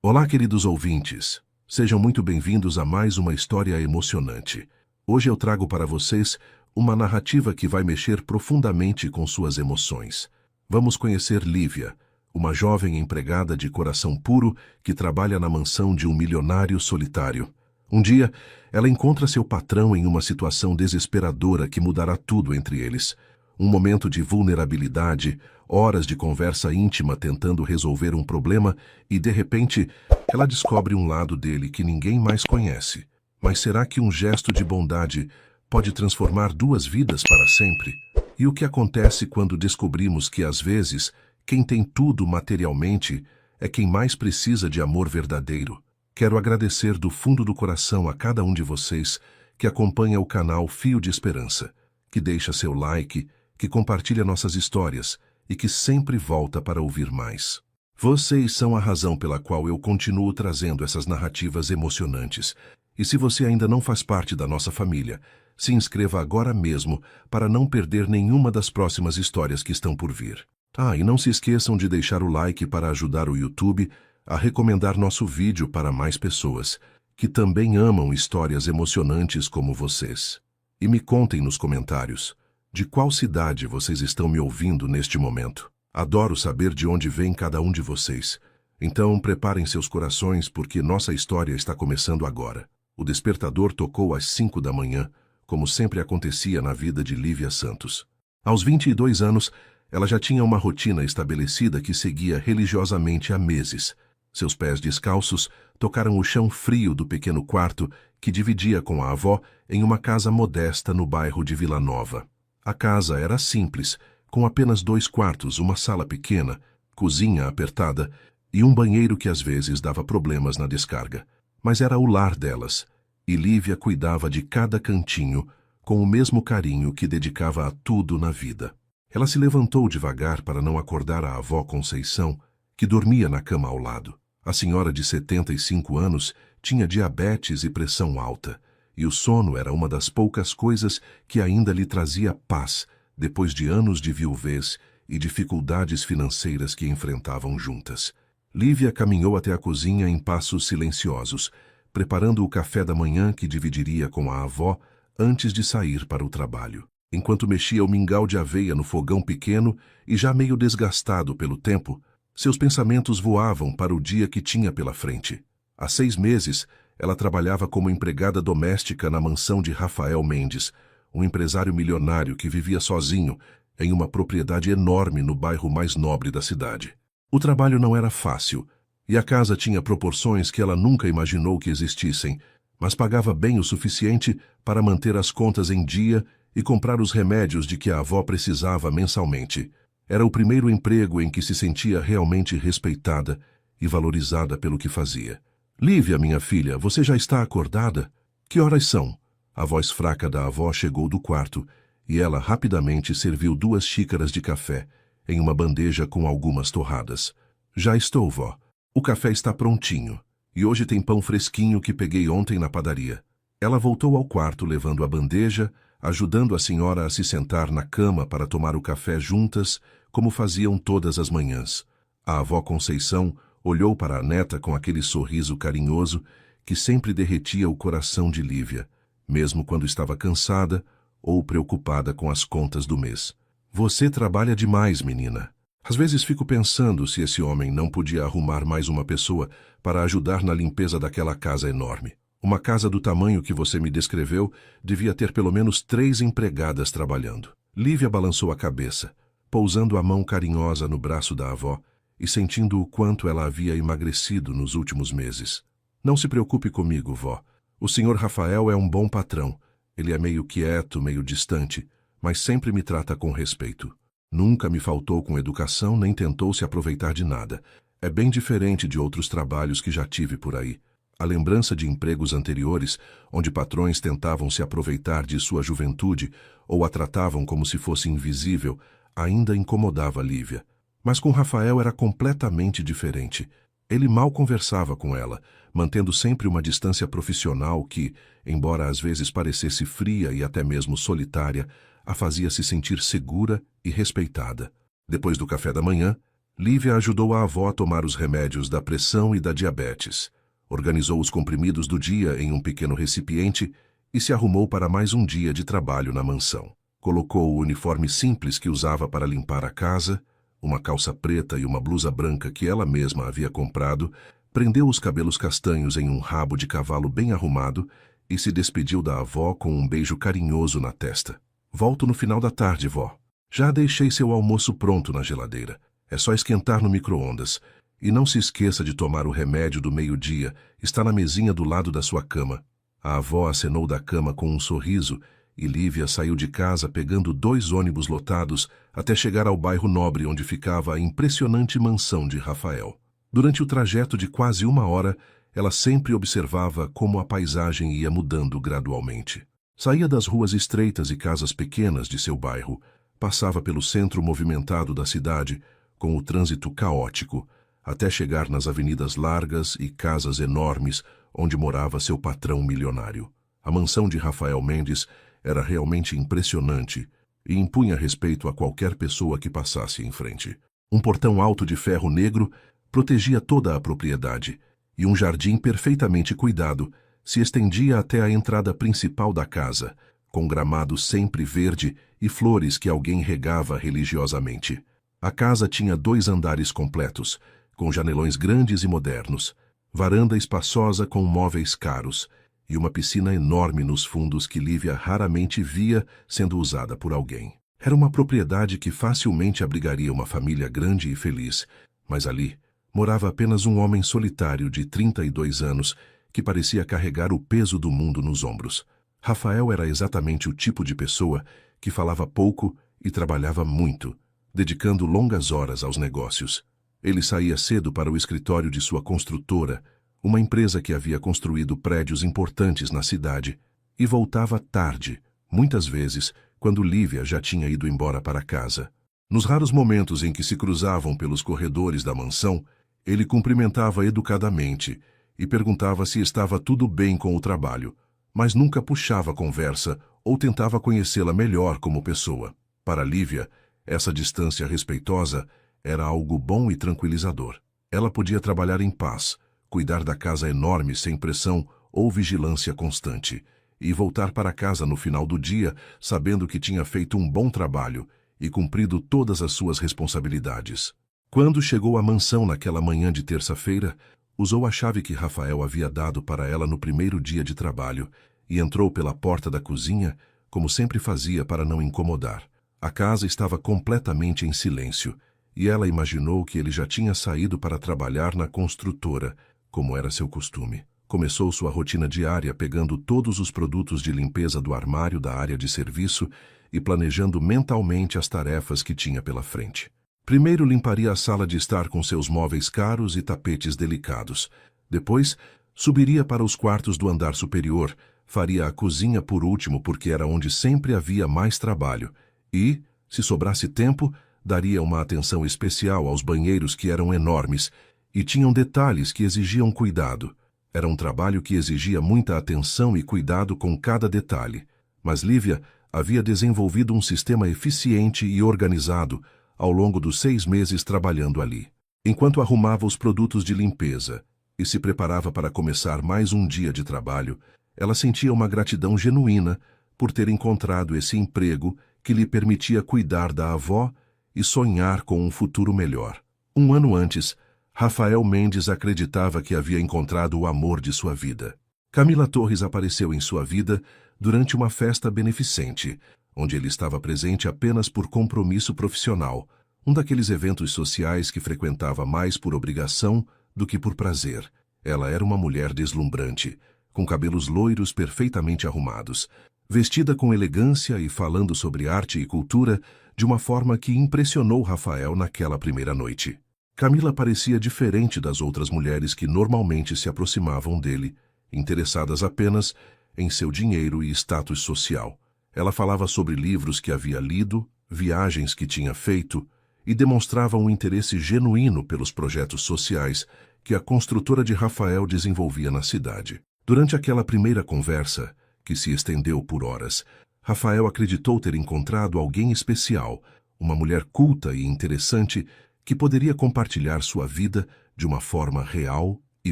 Olá, queridos ouvintes. Sejam muito bem-vindos a mais uma história emocionante. Hoje eu trago para vocês uma narrativa que vai mexer profundamente com suas emoções. Vamos conhecer Lívia, uma jovem empregada de coração puro que trabalha na mansão de um milionário solitário. Um dia, ela encontra seu patrão em uma situação desesperadora que mudará tudo entre eles. Um momento de vulnerabilidade, horas de conversa íntima tentando resolver um problema e, de repente, ela descobre um lado dele que ninguém mais conhece. Mas será que um gesto de bondade pode transformar duas vidas para sempre? E o que acontece quando descobrimos que, às vezes, quem tem tudo materialmente é quem mais precisa de amor verdadeiro? Quero agradecer do fundo do coração a cada um de vocês que acompanha o canal Fio de Esperança, que deixa seu like, que compartilha nossas histórias e que sempre volta para ouvir mais. Vocês são a razão pela qual eu continuo trazendo essas narrativas emocionantes. E se você ainda não faz parte da nossa família, se inscreva agora mesmo para não perder nenhuma das próximas histórias que estão por vir. E não se esqueçam de deixar o like para ajudar o YouTube a recomendar nosso vídeo para mais pessoas que também amam histórias emocionantes como vocês. E me contem nos comentários de qual cidade vocês estão me ouvindo neste momento. Adoro saber de onde vem cada um de vocês. Então preparem seus corações porque nossa história está começando agora. O despertador tocou às 5 da manhã, como sempre acontecia na vida de Lívia Santos. Aos 22 anos, ela já tinha uma rotina estabelecida que seguia religiosamente há meses. Seus pés descalços tocaram o chão frio do pequeno quarto que dividia com a avó em uma casa modesta no bairro de Vila Nova. A casa era simples, com apenas 2 quartos, uma sala pequena, cozinha apertada e um banheiro que às vezes dava problemas na descarga. Mas era o lar delas, e Lívia cuidava de cada cantinho com o mesmo carinho que dedicava a tudo na vida. Ela se levantou devagar para não acordar a avó Conceição, que dormia na cama ao lado. A senhora de 75 anos tinha diabetes e pressão alta, e o sono era uma das poucas coisas que ainda lhe trazia paz depois de anos de viuvez e dificuldades financeiras que enfrentavam juntas. Lívia caminhou até a cozinha em passos silenciosos, preparando o café da manhã que dividiria com a avó antes de sair para o trabalho. Enquanto mexia o mingau de aveia no fogão pequeno e já meio desgastado pelo tempo, seus pensamentos voavam para o dia que tinha pela frente. Há 6 meses, ela trabalhava como empregada doméstica na mansão de Rafael Mendes, um empresário milionário que vivia sozinho em uma propriedade enorme no bairro mais nobre da cidade. O trabalho não era fácil, e a casa tinha proporções que ela nunca imaginou que existissem, mas pagava bem o suficiente para manter as contas em dia e comprar os remédios de que a avó precisava mensalmente. Era o primeiro emprego em que se sentia realmente respeitada e valorizada pelo que fazia. Lívia, minha filha, você já está acordada? Que horas são? A voz fraca da avó chegou do quarto e ela rapidamente serviu 2 xícaras de café em uma bandeja com algumas torradas. Já estou, vó. O café está prontinho e hoje tem pão fresquinho que peguei ontem na padaria. Ela voltou ao quarto levando a bandeja, ajudando a senhora a se sentar na cama para tomar o café juntas, como faziam todas as manhãs. A avó Conceição olhou para a neta com aquele sorriso carinhoso que sempre derretia o coração de Lívia, mesmo quando estava cansada ou preocupada com as contas do mês. Você trabalha demais, menina. Às vezes fico pensando se esse homem não podia arrumar mais uma pessoa para ajudar na limpeza daquela casa enorme. Uma casa do tamanho que você me descreveu devia ter pelo menos 3 empregadas trabalhando. Lívia balançou a cabeça, pousando a mão carinhosa no braço da avó e sentindo o quanto ela havia emagrecido nos últimos meses. Não se preocupe comigo, vó. O senhor Rafael é um bom patrão. Ele é meio quieto, meio distante, mas sempre me trata com respeito. Nunca me faltou com educação nem tentou se aproveitar de nada. É bem diferente de outros trabalhos que já tive por aí. A lembrança de empregos anteriores, onde patrões tentavam se aproveitar de sua juventude ou a tratavam como se fosse invisível, ainda incomodava Lívia. Mas com Rafael era completamente diferente. Ele mal conversava com ela, mantendo sempre uma distância profissional que, embora às vezes parecesse fria e até mesmo solitária, a fazia se sentir segura e respeitada. Depois do café da manhã, Lívia ajudou a avó a tomar os remédios da pressão e da diabetes. Organizou os comprimidos do dia em um pequeno recipiente e se arrumou para mais um dia de trabalho na mansão. Colocou o uniforme simples que usava para limpar a casa, uma calça preta e uma blusa branca que ela mesma havia comprado, prendeu os cabelos castanhos em um rabo de cavalo bem arrumado e se despediu da avó com um beijo carinhoso na testa. Volto no final da tarde, vó. Já deixei seu almoço pronto na geladeira. É só esquentar no micro-ondas. E não se esqueça de tomar o remédio do meio-dia. Está na mesinha do lado da sua cama. A avó acenou da cama com um sorriso e Lívia saiu de casa pegando 2 ônibus lotados até chegar ao bairro nobre onde ficava a impressionante mansão de Rafael. Durante o trajeto de quase 1 hora, ela sempre observava como a paisagem ia mudando gradualmente. Saía das ruas estreitas e casas pequenas de seu bairro, passava pelo centro movimentado da cidade, com o trânsito caótico, até chegar nas avenidas largas e casas enormes onde morava seu patrão milionário. A mansão de Rafael Mendes era realmente impressionante e impunha respeito a qualquer pessoa que passasse em frente. Um portão alto de ferro negro protegia toda a propriedade e um jardim perfeitamente cuidado se estendia até a entrada principal da casa, com gramado sempre verde e flores que alguém regava religiosamente. A casa tinha 2 andares completos, com janelões grandes e modernos, varanda espaçosa com móveis caros e uma piscina enorme nos fundos que Lívia raramente via sendo usada por alguém. Era uma propriedade que facilmente abrigaria uma família grande e feliz, mas ali morava apenas um homem solitário de 32 anos que parecia carregar o peso do mundo nos ombros. Rafael era exatamente o tipo de pessoa que falava pouco e trabalhava muito, dedicando longas horas aos negócios. Ele saía cedo para o escritório de sua construtora, uma empresa que havia construído prédios importantes na cidade, e voltava tarde, muitas vezes, quando Lívia já tinha ido embora para casa. Nos raros momentos em que se cruzavam pelos corredores da mansão, ele cumprimentava educadamente e perguntava se estava tudo bem com o trabalho, mas nunca puxava conversa ou tentava conhecê-la melhor como pessoa. Para Lívia, essa distância respeitosa era algo bom e tranquilizador. Ela podia trabalhar em paz, cuidar da casa enorme sem pressão ou vigilância constante, e voltar para casa no final do dia sabendo que tinha feito um bom trabalho e cumprido todas as suas responsabilidades. Quando chegou à mansão naquela manhã de terça-feira, usou a chave que Rafael havia dado para ela no primeiro dia de trabalho e entrou pela porta da cozinha, como sempre fazia para não incomodar. A casa estava completamente em silêncio, e ela imaginou que ele já tinha saído para trabalhar na construtora, como era seu costume. Começou sua rotina diária pegando todos os produtos de limpeza do armário da área de serviço e planejando mentalmente as tarefas que tinha pela frente. Primeiro limparia a sala de estar com seus móveis caros e tapetes delicados. Depois, subiria para os quartos do andar superior, faria a cozinha por último porque era onde sempre havia mais trabalho e, se sobrasse tempo, daria uma atenção especial aos banheiros que eram enormes e tinham detalhes que exigiam cuidado. Era um trabalho que exigia muita atenção e cuidado com cada detalhe, mas Lívia havia desenvolvido um sistema eficiente e organizado ao longo dos 6 meses trabalhando ali. Enquanto arrumava os produtos de limpeza e se preparava para começar mais um dia de trabalho, ela sentia uma gratidão genuína por ter encontrado esse emprego que lhe permitia cuidar da avó e sonhar com um futuro melhor. 1 ano antes, Rafael Mendes acreditava que havia encontrado o amor de sua vida. Camila Torres apareceu em sua vida durante uma festa beneficente, onde ele estava presente apenas por compromisso profissional, um daqueles eventos sociais que frequentava mais por obrigação do que por prazer. Ela era uma mulher deslumbrante, com cabelos loiros perfeitamente arrumados, vestida com elegância e falando sobre arte e cultura de uma forma que impressionou Rafael naquela primeira noite. Camila parecia diferente das outras mulheres que normalmente se aproximavam dele, interessadas apenas em seu dinheiro e status social. Ela falava sobre livros que havia lido, viagens que tinha feito e demonstrava um interesse genuíno pelos projetos sociais que a construtora de Rafael desenvolvia na cidade. Durante aquela primeira conversa, que se estendeu por horas, Rafael acreditou ter encontrado alguém especial, uma mulher culta e interessante que poderia compartilhar sua vida de uma forma real e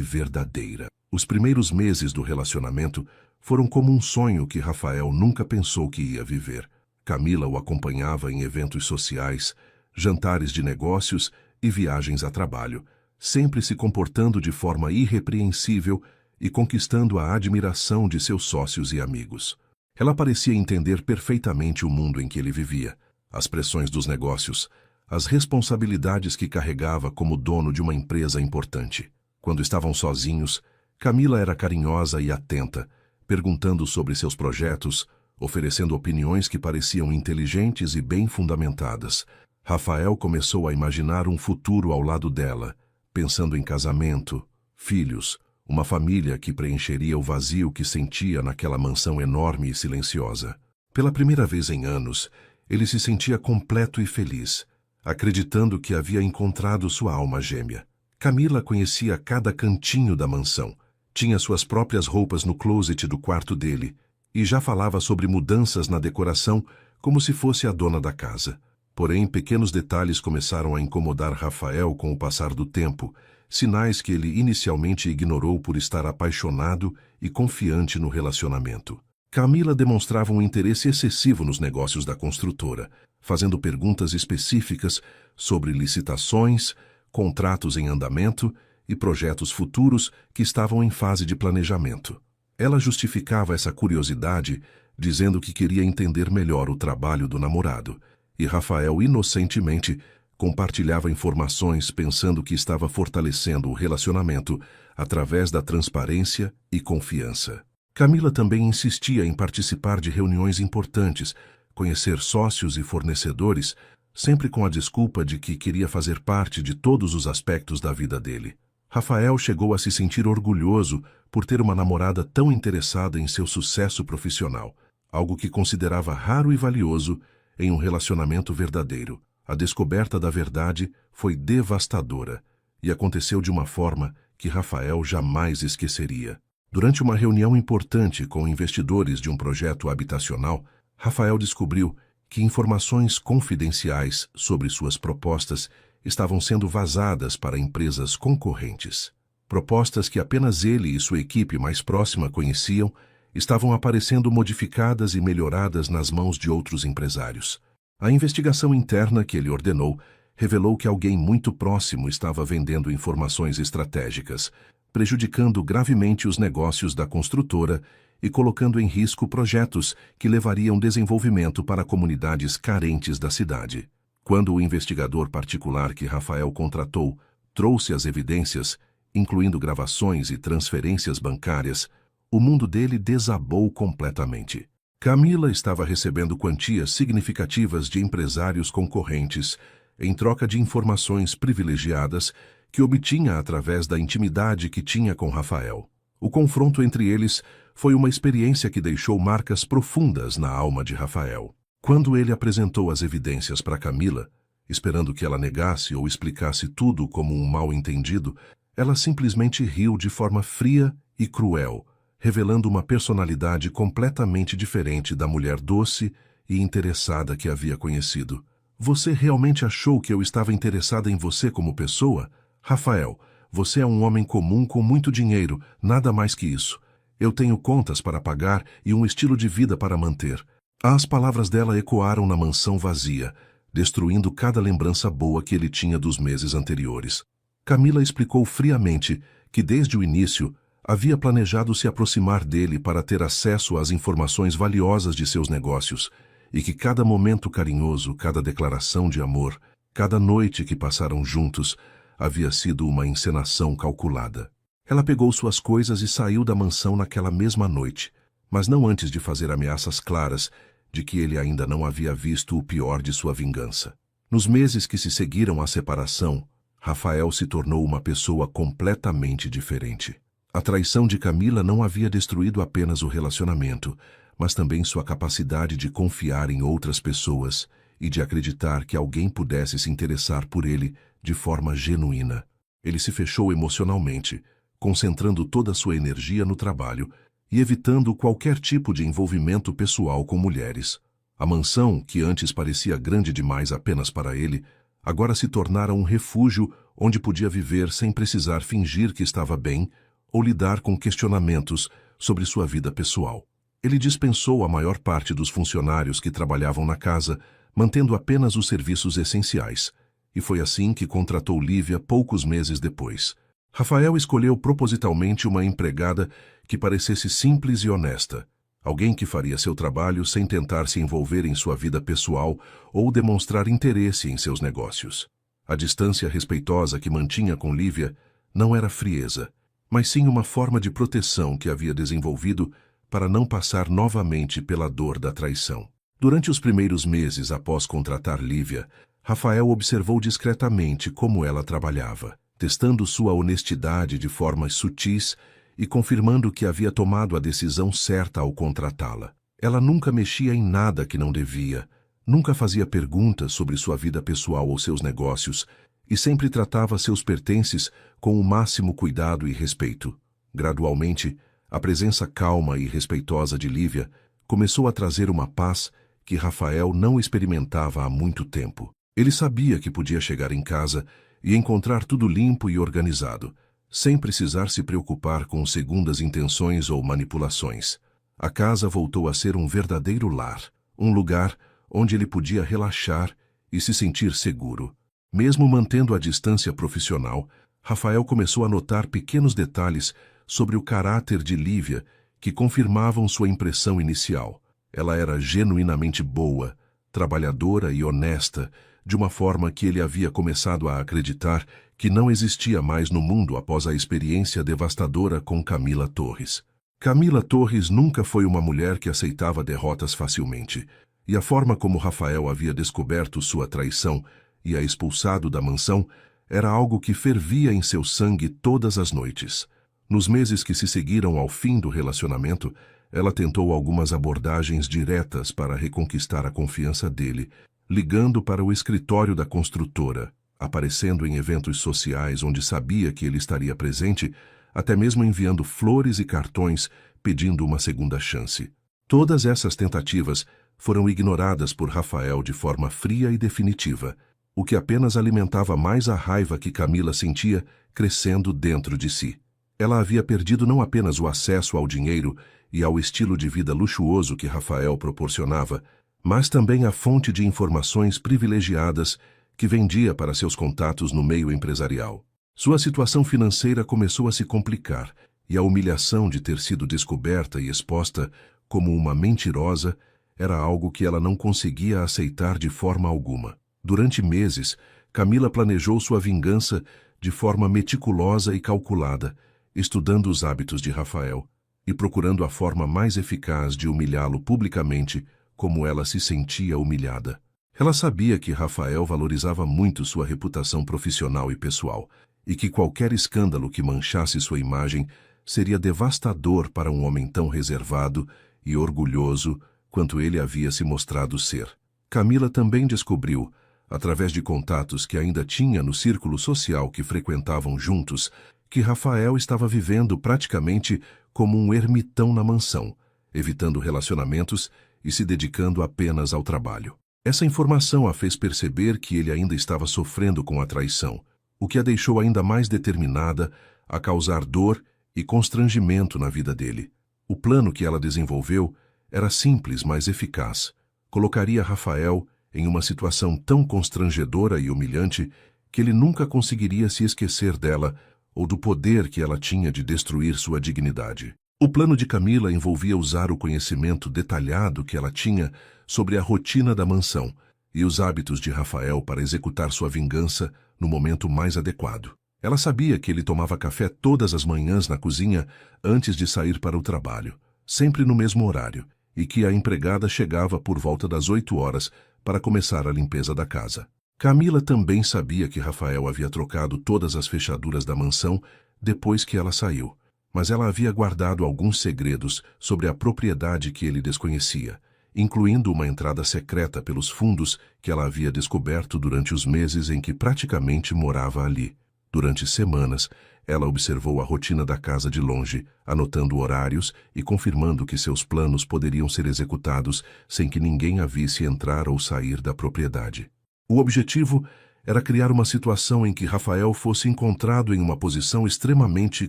verdadeira. Os primeiros meses do relacionamento foram como um sonho que Rafael nunca pensou que ia viver. Camila o acompanhava em eventos sociais, jantares de negócios e viagens a trabalho, sempre se comportando de forma irrepreensível e conquistando a admiração de seus sócios e amigos. Ela parecia entender perfeitamente o mundo em que ele vivia, as pressões dos negócios, as responsabilidades que carregava como dono de uma empresa importante. Quando estavam sozinhos, Camila era carinhosa e atenta, perguntando sobre seus projetos, oferecendo opiniões que pareciam inteligentes e bem fundamentadas. Rafael começou a imaginar um futuro ao lado dela, pensando em casamento, filhos, uma família que preencheria o vazio que sentia naquela mansão enorme e silenciosa. Pela primeira vez em anos, ele se sentia completo e feliz, acreditando que havia encontrado sua alma gêmea. Camila conhecia cada cantinho da mansão, tinha suas próprias roupas no closet do quarto dele e já falava sobre mudanças na decoração como se fosse a dona da casa. Porém, pequenos detalhes começaram a incomodar Rafael com o passar do tempo, sinais que ele inicialmente ignorou por estar apaixonado e confiante no relacionamento. Camila demonstrava um interesse excessivo nos negócios da construtora, fazendo perguntas específicas sobre licitações, contratos em andamento e projetos futuros que estavam em fase de planejamento. Ela justificava essa curiosidade dizendo que queria entender melhor o trabalho do namorado, e Rafael inocentemente compartilhava informações pensando que estava fortalecendo o relacionamento através da transparência e confiança. Camila também insistia em participar de reuniões importantes, conhecer sócios e fornecedores, sempre com a desculpa de que queria fazer parte de todos os aspectos da vida dele. Rafael chegou a se sentir orgulhoso por ter uma namorada tão interessada em seu sucesso profissional, algo que considerava raro e valioso em um relacionamento verdadeiro. A descoberta da verdade foi devastadora e aconteceu de uma forma que Rafael jamais esqueceria. Durante uma reunião importante com investidores de um projeto habitacional, Rafael descobriu que informações confidenciais sobre suas propostas estavam sendo vazadas para empresas concorrentes. Propostas que apenas ele e sua equipe mais próxima conheciam estavam aparecendo modificadas e melhoradas nas mãos de outros empresários. A investigação interna que ele ordenou revelou que alguém muito próximo estava vendendo informações estratégicas, prejudicando gravemente os negócios da construtora e colocando em risco projetos que levariam desenvolvimento para comunidades carentes da cidade. Quando o investigador particular que Rafael contratou trouxe as evidências, incluindo gravações e transferências bancárias, o mundo dele desabou completamente. Camila estava recebendo quantias significativas de empresários concorrentes em troca de informações privilegiadas que obtinha através da intimidade que tinha com Rafael. O confronto entre eles foi uma experiência que deixou marcas profundas na alma de Rafael. Quando ele apresentou as evidências para Camila, esperando que ela negasse ou explicasse tudo como um mal-entendido, ela simplesmente riu de forma fria e cruel, revelando uma personalidade completamente diferente da mulher doce e interessada que havia conhecido. Você realmente achou que eu estava interessada em você como pessoa? Rafael, você é um homem comum com muito dinheiro, nada mais que isso. Eu tenho contas para pagar e um estilo de vida para manter. As palavras dela ecoaram na mansão vazia, destruindo cada lembrança boa que ele tinha dos meses anteriores. Camila explicou friamente que desde o início havia planejado se aproximar dele para ter acesso às informações valiosas de seus negócios e que cada momento carinhoso, cada declaração de amor, cada noite que passaram juntos havia sido uma encenação calculada. Ela pegou suas coisas e saiu da mansão naquela mesma noite, mas não antes de fazer ameaças claras de que ele ainda não havia visto o pior de sua vingança. Nos meses que se seguiram à separação, Rafael se tornou uma pessoa completamente diferente. A traição de Camila não havia destruído apenas o relacionamento, mas também sua capacidade de confiar em outras pessoas e de acreditar que alguém pudesse se interessar por ele de forma genuína. Ele se fechou emocionalmente, concentrando toda a sua energia no trabalho e evitando qualquer tipo de envolvimento pessoal com mulheres. A mansão, que antes parecia grande demais apenas para ele, agora se tornara um refúgio onde podia viver sem precisar fingir que estava bem ou lidar com questionamentos sobre sua vida pessoal. Ele dispensou a maior parte dos funcionários que trabalhavam na casa, mantendo apenas os serviços essenciais, e foi assim que contratou Lívia poucos meses depois. Rafael escolheu propositalmente uma empregada que parecesse simples e honesta, alguém que faria seu trabalho sem tentar se envolver em sua vida pessoal ou demonstrar interesse em seus negócios. A distância respeitosa que mantinha com Lívia não era frieza, mas sim uma forma de proteção que havia desenvolvido para não passar novamente pela dor da traição. Durante os primeiros meses após contratar Lívia, Rafael observou discretamente como ela trabalhava, testando sua honestidade de formas sutis e confirmando que havia tomado a decisão certa ao contratá-la. Ela nunca mexia em nada que não devia, nunca fazia perguntas sobre sua vida pessoal ou seus negócios e sempre tratava seus pertences com o máximo cuidado e respeito. Gradualmente, a presença calma e respeitosa de Lívia começou a trazer uma paz que Rafael não experimentava há muito tempo. Ele sabia que podia chegar em casa e encontrar tudo limpo e organizado, sem precisar se preocupar com segundas intenções ou manipulações. A casa voltou a ser um verdadeiro lar, um lugar onde ele podia relaxar e se sentir seguro. Mesmo mantendo a distância profissional, Rafael começou a notar pequenos detalhes sobre o caráter de Lívia que confirmavam sua impressão inicial. Ela era genuinamente boa, trabalhadora e honesta, de uma forma que ele havia começado a acreditar que não existia mais no mundo após a experiência devastadora com Camila Torres. Camila Torres nunca foi uma mulher que aceitava derrotas facilmente, e a forma como Rafael havia descoberto sua traição e a expulsado da mansão era algo que fervia em seu sangue todas as noites. Nos meses que se seguiram ao fim do relacionamento, ela tentou algumas abordagens diretas para reconquistar a confiança dele, ligando para o escritório da construtora, aparecendo em eventos sociais onde sabia que ele estaria presente, até mesmo enviando flores e cartões pedindo uma segunda chance. Todas essas tentativas foram ignoradas por Rafael de forma fria e definitiva, o que apenas alimentava mais a raiva que Camila sentia crescendo dentro de si. Ela havia perdido não apenas o acesso ao dinheiro e ao estilo de vida luxuoso que Rafael proporcionava, mas também a fonte de informações privilegiadas que vendia para seus contatos no meio empresarial. Sua situação financeira começou a se complicar e a humilhação de ter sido descoberta e exposta como uma mentirosa era algo que ela não conseguia aceitar de forma alguma. Durante meses, Camila planejou sua vingança de forma meticulosa e calculada, estudando os hábitos de Rafael e procurando a forma mais eficaz de humilhá-lo publicamente, como ela se sentia humilhada. Ela sabia que Rafael valorizava muito sua reputação profissional e pessoal, e que qualquer escândalo que manchasse sua imagem seria devastador para um homem tão reservado e orgulhoso quanto ele havia se mostrado ser. Camila também descobriu, através de contatos que ainda tinha no círculo social que frequentavam juntos, que Rafael estava vivendo praticamente como um ermitão na mansão, evitando relacionamentos e se dedicando apenas ao trabalho. Essa informação a fez perceber que ele ainda estava sofrendo com a traição, o que a deixou ainda mais determinada a causar dor e constrangimento na vida dele. O plano que ela desenvolveu era simples, mas eficaz. Colocaria Rafael em uma situação tão constrangedora e humilhante que ele nunca conseguiria se esquecer dela ou do poder que ela tinha de destruir sua dignidade. O plano de Camila envolvia usar o conhecimento detalhado que ela tinha sobre a rotina da mansão e os hábitos de Rafael para executar sua vingança no momento mais adequado. Ela sabia que ele tomava café todas as manhãs na cozinha antes de sair para o trabalho, sempre no mesmo horário, e que a empregada chegava por volta das 8 horas para começar a limpeza da casa. Camila também sabia que Rafael havia trocado todas as fechaduras da mansão depois que ela saiu, mas ela havia guardado alguns segredos sobre a propriedade que ele desconhecia, incluindo uma entrada secreta pelos fundos que ela havia descoberto durante os meses em que praticamente morava ali. Durante semanas, ela observou a rotina da casa de longe, anotando horários e confirmando que seus planos poderiam ser executados sem que ninguém a visse entrar ou sair da propriedade. O objetivo era criar uma situação em que Rafael fosse encontrado em uma posição extremamente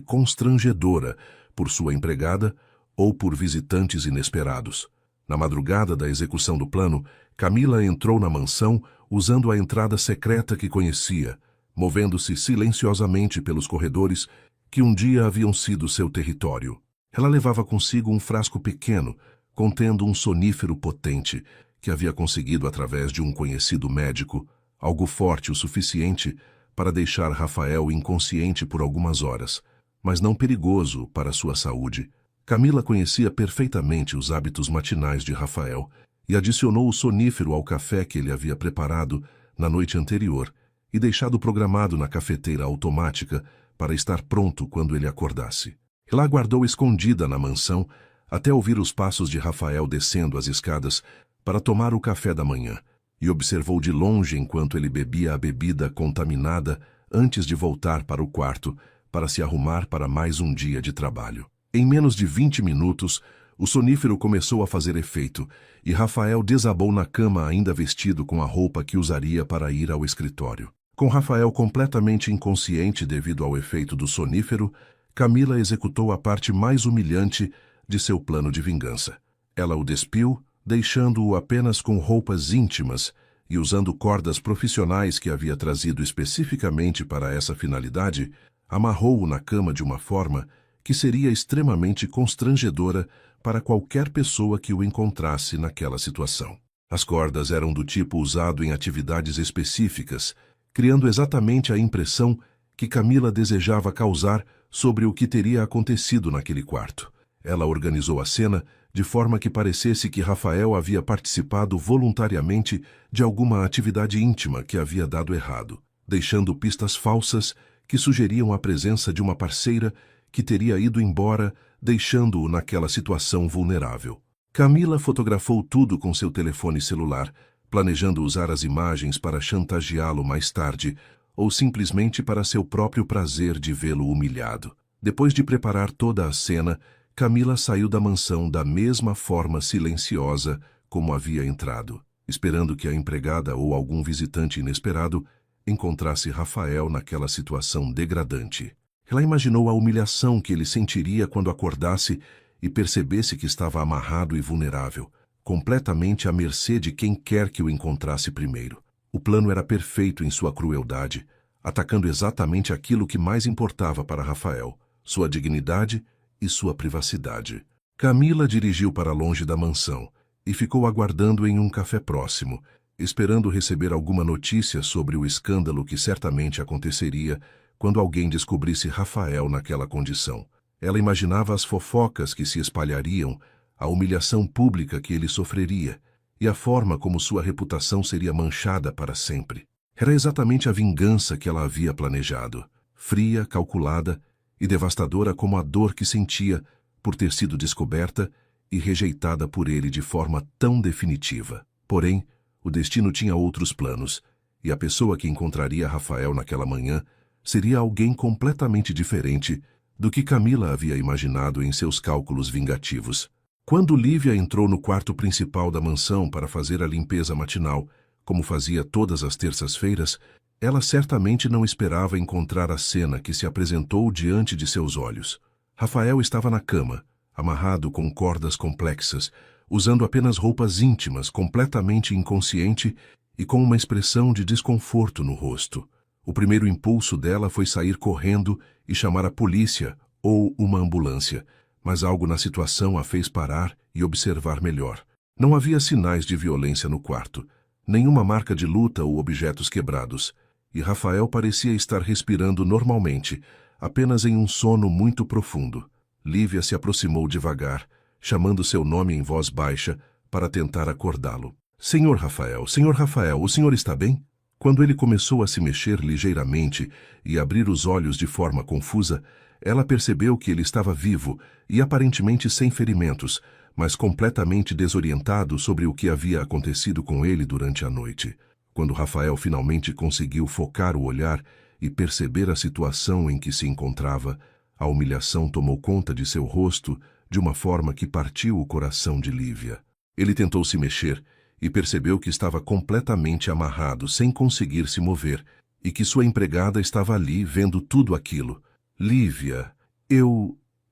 constrangedora por sua empregada ou por visitantes inesperados. Na madrugada da execução do plano, Camila entrou na mansão usando a entrada secreta que conhecia, movendo-se silenciosamente pelos corredores que um dia haviam sido seu território. Ela levava consigo um frasco pequeno, contendo um sonífero potente, que havia conseguido através de um conhecido médico, algo forte o suficiente para deixar Rafael inconsciente por algumas horas, mas não perigoso para sua saúde. Camila conhecia perfeitamente os hábitos matinais de Rafael e adicionou o sonífero ao café que ele havia preparado na noite anterior e deixado programado na cafeteira automática para estar pronto quando ele acordasse. Ela aguardou escondida na mansão até ouvir os passos de Rafael descendo as escadas para tomar o café da manhã e observou de longe enquanto ele bebia a bebida contaminada antes de voltar para o quarto para se arrumar para mais um dia de trabalho. Em menos de 20 minutos, o sonífero começou a fazer efeito e Rafael desabou na cama ainda vestido com a roupa que usaria para ir ao escritório. Com Rafael completamente inconsciente devido ao efeito do sonífero, Camila executou a parte mais humilhante de seu plano de vingança. Ela o despiu, deixando-o apenas com roupas íntimas e usando cordas profissionais que havia trazido especificamente para essa finalidade, amarrou-o na cama de uma forma que seria extremamente constrangedora para qualquer pessoa que o encontrasse naquela situação. As cordas eram do tipo usado em atividades específicas, criando exatamente a impressão que Camila desejava causar sobre o que teria acontecido naquele quarto. Ela organizou a cena de forma que parecesse que Rafael havia participado voluntariamente de alguma atividade íntima que havia dado errado, deixando pistas falsas que sugeriam a presença de uma parceira que teria ido embora, deixando-o naquela situação vulnerável. Camila fotografou tudo com seu telefone celular, planejando usar as imagens para chantageá-lo mais tarde, ou simplesmente para seu próprio prazer de vê-lo humilhado. Depois de preparar toda a cena, Camila saiu da mansão da mesma forma silenciosa como havia entrado, esperando que a empregada ou algum visitante inesperado encontrasse Rafael naquela situação degradante. Ela imaginou a humilhação que ele sentiria quando acordasse e percebesse que estava amarrado e vulnerável, completamente à mercê de quem quer que o encontrasse primeiro. O plano era perfeito em sua crueldade, atacando exatamente aquilo que mais importava para Rafael, sua dignidade e sua privacidade. Camila dirigiu para longe da mansão e ficou aguardando em um café próximo, esperando receber alguma notícia sobre o escândalo que certamente aconteceria quando alguém descobrisse Rafael naquela condição. Ela imaginava as fofocas que se espalhariam, a humilhação pública que ele sofreria e a forma como sua reputação seria manchada para sempre. Era exatamente a vingança que ela havia planejado, fria, calculada e devastadora como a dor que sentia por ter sido descoberta e rejeitada por ele de forma tão definitiva. Porém, o destino tinha outros planos, e a pessoa que encontraria Rafael naquela manhã seria alguém completamente diferente do que Camila havia imaginado em seus cálculos vingativos. Quando Lívia entrou no quarto principal da mansão para fazer a limpeza matinal, como fazia todas as terças-feiras, ela certamente não esperava encontrar a cena que se apresentou diante de seus olhos. Rafael estava na cama, amarrado com cordas complexas, usando apenas roupas íntimas, completamente inconsciente e com uma expressão de desconforto no rosto. O primeiro impulso dela foi sair correndo e chamar a polícia ou uma ambulância, mas algo na situação a fez parar e observar melhor. Não havia sinais de violência no quarto, nenhuma marca de luta ou objetos quebrados, e Rafael parecia estar respirando normalmente, apenas em um sono muito profundo. Lívia se aproximou devagar, chamando seu nome em voz baixa para tentar acordá-lo. Senhor Rafael, o senhor está bem?" Quando ele começou a se mexer ligeiramente e abrir os olhos de forma confusa, ela percebeu que ele estava vivo e aparentemente sem ferimentos, mas completamente desorientado sobre o que havia acontecido com ele durante a noite. Quando Rafael finalmente conseguiu focar o olhar e perceber a situação em que se encontrava, a humilhação tomou conta de seu rosto de uma forma que partiu o coração de Lívia. Ele tentou se mexer e percebeu que estava completamente amarrado, sem conseguir se mover, e que sua empregada estava ali vendo tudo aquilo. Lívia,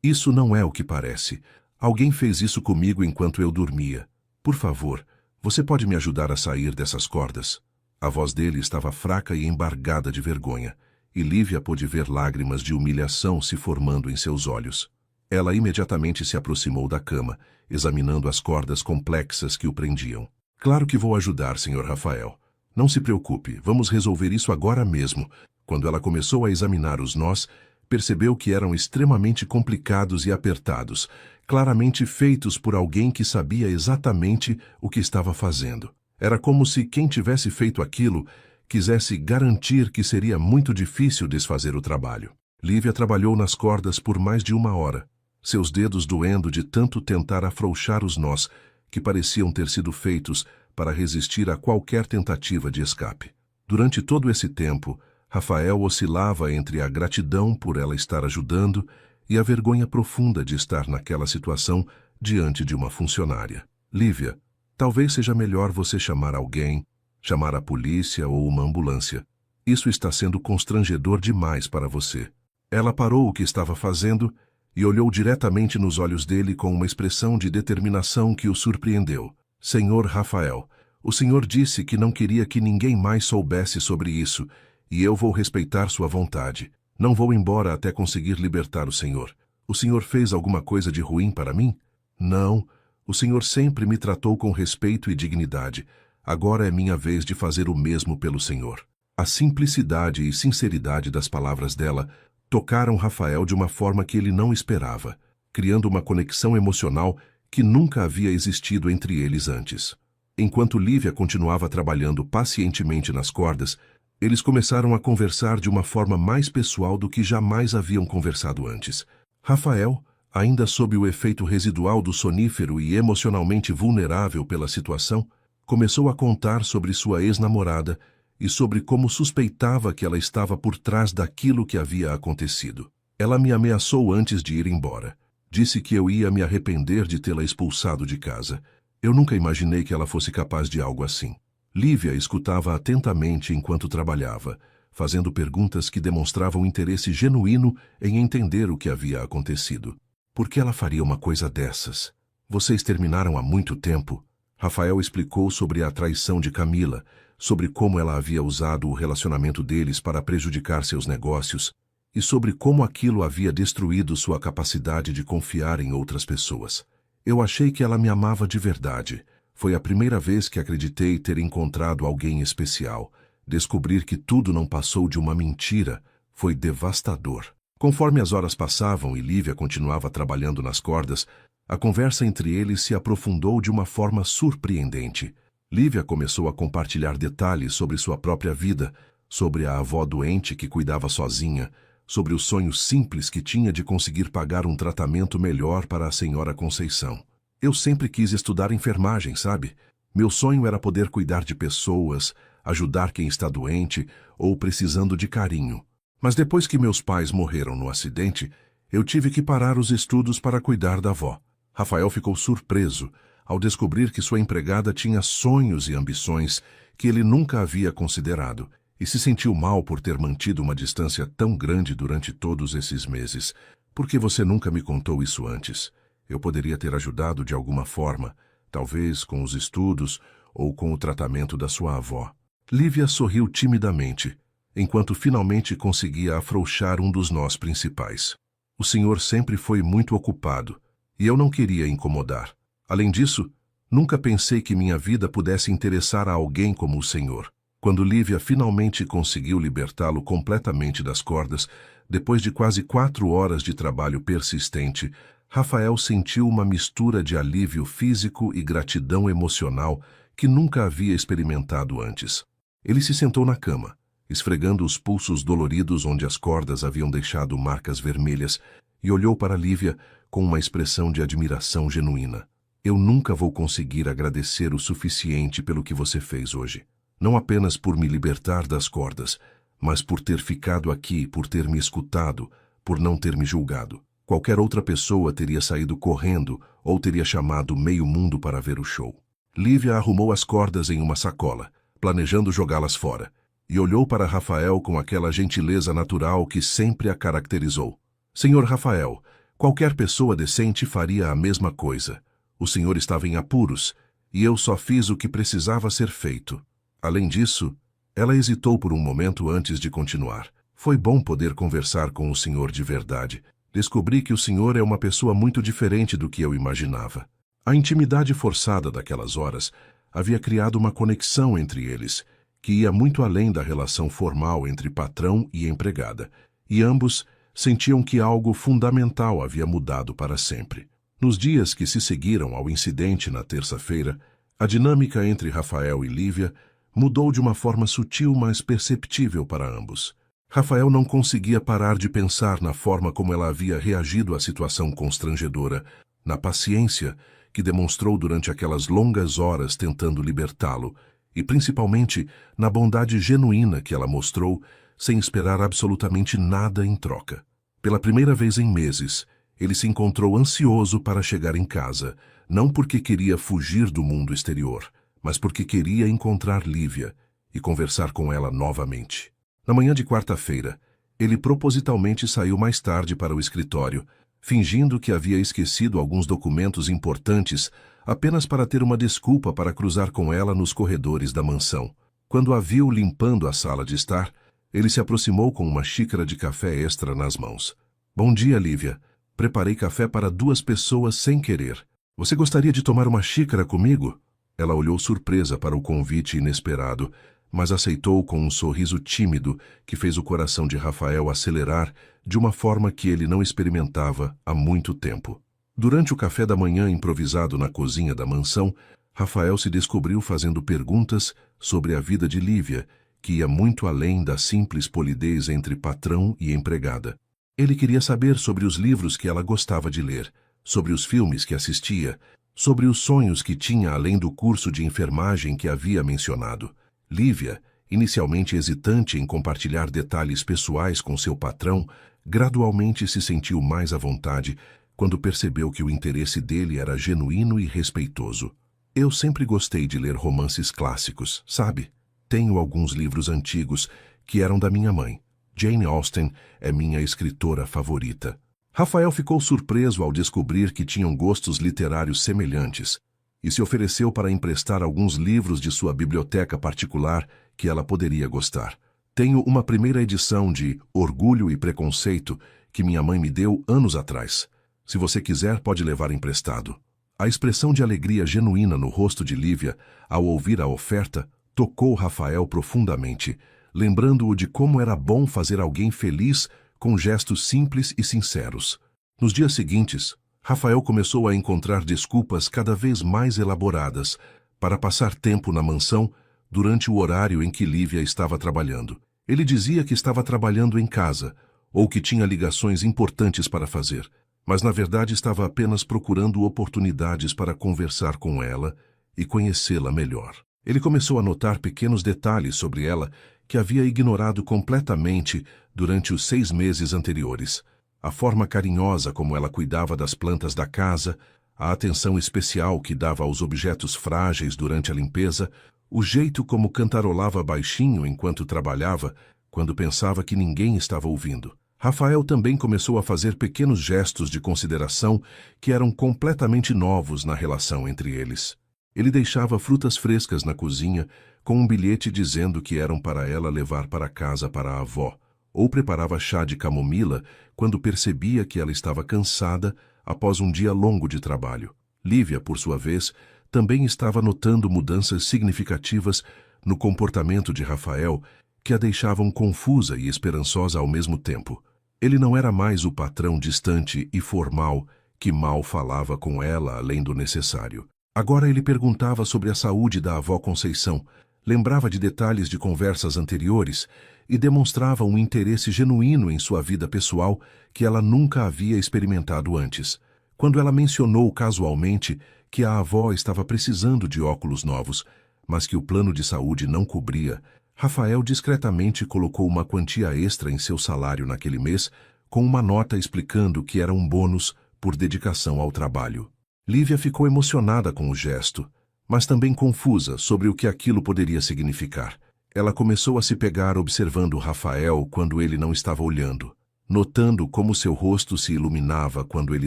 Isso não é o que parece. Alguém fez isso comigo enquanto eu dormia. Por favor, você pode me ajudar a sair dessas cordas? A voz dele estava fraca e embargada de vergonha, e Lívia pôde ver lágrimas de humilhação se formando em seus olhos. Ela imediatamente se aproximou da cama, examinando as cordas complexas que o prendiam. Claro que vou ajudar, Sr. Rafael. Não se preocupe, vamos resolver isso agora mesmo. Quando ela começou a examinar os nós, percebeu que eram extremamente complicados e apertados, claramente feitos por alguém que sabia exatamente o que estava fazendo. Era como se quem tivesse feito aquilo quisesse garantir que seria muito difícil desfazer o trabalho. Lívia trabalhou nas cordas por mais de 1 hora, seus dedos doendo de tanto tentar afrouxar os nós, que pareciam ter sido feitos para resistir a qualquer tentativa de escape. Durante todo esse tempo, Rafael oscilava entre a gratidão por ela estar ajudando e a vergonha profunda de estar naquela situação diante de uma funcionária. Lívia, talvez seja melhor você chamar alguém, chamar a polícia ou uma ambulância. Isso está sendo constrangedor demais para você. Ela parou o que estava fazendo e olhou diretamente nos olhos dele com uma expressão de determinação que o surpreendeu. Senhor Rafael, o senhor disse que não queria que ninguém mais soubesse sobre isso, e eu vou respeitar sua vontade. Não vou embora até conseguir libertar o senhor. O senhor fez alguma coisa de ruim para mim? Não. O senhor sempre me tratou com respeito e dignidade. Agora é minha vez de fazer o mesmo pelo senhor. A simplicidade e sinceridade das palavras dela tocaram Rafael de uma forma que ele não esperava, criando uma conexão emocional que nunca havia existido entre eles antes. Enquanto Lívia continuava trabalhando pacientemente nas cordas, eles começaram a conversar de uma forma mais pessoal do que jamais haviam conversado antes. Rafael, ainda sob o efeito residual do sonífero e emocionalmente vulnerável pela situação, começou a contar sobre sua ex-namorada e sobre como suspeitava que ela estava por trás daquilo que havia acontecido. Ela me ameaçou antes de ir embora. Disse que eu ia me arrepender de tê-la expulsado de casa. Eu nunca imaginei que ela fosse capaz de algo assim. Lívia escutava atentamente enquanto trabalhava, fazendo perguntas que demonstravam interesse genuíno em entender o que havia acontecido. Por que ela faria uma coisa dessas? Vocês terminaram há muito tempo? Rafael explicou sobre a traição de Camila, sobre como ela havia usado o relacionamento deles para prejudicar seus negócios e sobre como aquilo havia destruído sua capacidade de confiar em outras pessoas. Eu achei que ela me amava de verdade. Foi a primeira vez que acreditei ter encontrado alguém especial. Descobrir que tudo não passou de uma mentira foi devastador. Conforme as horas passavam e Lívia continuava trabalhando nas cordas, a conversa entre eles se aprofundou de uma forma surpreendente. Lívia começou a compartilhar detalhes sobre sua própria vida, sobre a avó doente que cuidava sozinha, sobre o sonho simples que tinha de conseguir pagar um tratamento melhor para a senhora Conceição. Eu sempre quis estudar enfermagem, sabe? Meu sonho era poder cuidar de pessoas, ajudar quem está doente ou precisando de carinho. Mas depois que meus pais morreram no acidente, eu tive que parar os estudos para cuidar da avó. Rafael ficou surpreso ao descobrir que sua empregada tinha sonhos e ambições que ele nunca havia considerado, e se sentiu mal por ter mantido uma distância tão grande durante todos esses meses. Por que você nunca me contou isso antes? Eu poderia ter ajudado de alguma forma, talvez com os estudos ou com o tratamento da sua avó. Lívia sorriu timidamente, enquanto finalmente conseguia afrouxar um dos nós principais. O senhor sempre foi muito ocupado, e eu não queria incomodar. Além disso, nunca pensei que minha vida pudesse interessar a alguém como o senhor. Quando Lívia finalmente conseguiu libertá-lo completamente das cordas, depois de quase 4 horas de trabalho persistente, Rafael sentiu uma mistura de alívio físico e gratidão emocional que nunca havia experimentado antes. Ele se sentou na cama, esfregando os pulsos doloridos onde as cordas haviam deixado marcas vermelhas, e olhou para Lívia com uma expressão de admiração genuína. Eu nunca vou conseguir agradecer o suficiente pelo que você fez hoje. Não apenas por me libertar das cordas, mas por ter ficado aqui, por ter me escutado, por não ter me julgado. Qualquer outra pessoa teria saído correndo ou teria chamado meio mundo para ver o show. Lívia arrumou as cordas em uma sacola, planejando jogá-las fora, e olhou para Rafael com aquela gentileza natural que sempre a caracterizou. Senhor Rafael, qualquer pessoa decente faria a mesma coisa. O senhor estava em apuros, e eu só fiz o que precisava ser feito. Além disso, ela hesitou por um momento antes de continuar. Foi bom poder conversar com o senhor de verdade. Descobri que o senhor é uma pessoa muito diferente do que eu imaginava. A intimidade forçada daquelas horas havia criado uma conexão entre eles, que ia muito além da relação formal entre patrão e empregada, e ambos sentiam que algo fundamental havia mudado para sempre. Nos dias que se seguiram ao incidente na terça-feira, a dinâmica entre Rafael e Lívia mudou de uma forma sutil, mas perceptível para ambos. Rafael não conseguia parar de pensar na forma como ela havia reagido à situação constrangedora, na paciência que demonstrou durante aquelas longas horas tentando libertá-lo, e principalmente na bondade genuína que ela mostrou, sem esperar absolutamente nada em troca. Pela primeira vez em meses, ele se encontrou ansioso para chegar em casa, não porque queria fugir do mundo exterior, mas porque queria encontrar Lívia e conversar com ela novamente. Na manhã de quarta-feira, ele propositalmente saiu mais tarde para o escritório, fingindo que havia esquecido alguns documentos importantes apenas para ter uma desculpa para cruzar com ela nos corredores da mansão. Quando a viu limpando a sala de estar, ele se aproximou com uma xícara de café extra nas mãos. Bom dia, Lívia. Preparei café para 2 pessoas sem querer. Você gostaria de tomar uma xícara comigo? Ela olhou surpresa para o convite inesperado, mas aceitou com um sorriso tímido que fez o coração de Rafael acelerar de uma forma que ele não experimentava há muito tempo. Durante o café da manhã improvisado na cozinha da mansão, Rafael se descobriu fazendo perguntas sobre a vida de Lívia, que ia muito além da simples polidez entre patrão e empregada. Ele queria saber sobre os livros que ela gostava de ler, sobre os filmes que assistia, sobre os sonhos que tinha além do curso de enfermagem que havia mencionado. Lívia, inicialmente hesitante em compartilhar detalhes pessoais com seu patrão, gradualmente se sentiu mais à vontade quando percebeu que o interesse dele era genuíno e respeitoso. Eu sempre gostei de ler romances clássicos, sabe? Tenho alguns livros antigos que eram da minha mãe. Jane Austen é minha escritora favorita. Rafael ficou surpreso ao descobrir que tinham gostos literários semelhantes e se ofereceu para emprestar alguns livros de sua biblioteca particular que ela poderia gostar. Tenho uma primeira edição de Orgulho e Preconceito que minha mãe me deu anos atrás. Se você quiser, pode levar emprestado. A expressão de alegria genuína no rosto de Lívia ao ouvir a oferta tocou Rafael profundamente, lembrando-o de como era bom fazer alguém feliz com gestos simples e sinceros. Nos dias seguintes, Rafael começou a encontrar desculpas cada vez mais elaboradas para passar tempo na mansão durante o horário em que Lívia estava trabalhando. Ele dizia que estava trabalhando em casa ou que tinha ligações importantes para fazer, mas na verdade estava apenas procurando oportunidades para conversar com ela e conhecê-la melhor. Ele começou a notar pequenos detalhes sobre ela que havia ignorado completamente durante os 6 meses anteriores. A forma carinhosa como ela cuidava das plantas da casa, a atenção especial que dava aos objetos frágeis durante a limpeza, o jeito como cantarolava baixinho enquanto trabalhava, quando pensava que ninguém estava ouvindo. Rafael também começou a fazer pequenos gestos de consideração que eram completamente novos na relação entre eles. Ele deixava frutas frescas na cozinha com um bilhete dizendo que eram para ela levar para casa para a avó, ou preparava chá de camomila quando percebia que ela estava cansada após um dia longo de trabalho. Lívia, por sua vez, também estava notando mudanças significativas no comportamento de Rafael que a deixavam confusa e esperançosa ao mesmo tempo. Ele não era mais o patrão distante e formal que mal falava com ela além do necessário. Agora ele perguntava sobre a saúde da avó Conceição, lembrava de detalhes de conversas anteriores e demonstrava um interesse genuíno em sua vida pessoal que ela nunca havia experimentado antes. Quando ela mencionou casualmente que a avó estava precisando de óculos novos, mas que o plano de saúde não cobria, Rafael discretamente colocou uma quantia extra em seu salário naquele mês, com uma nota explicando que era um bônus por dedicação ao trabalho. Lívia ficou emocionada com o gesto, mas também confusa sobre o que aquilo poderia significar. Ela começou a se pegar observando Rafael quando ele não estava olhando, notando como seu rosto se iluminava quando ele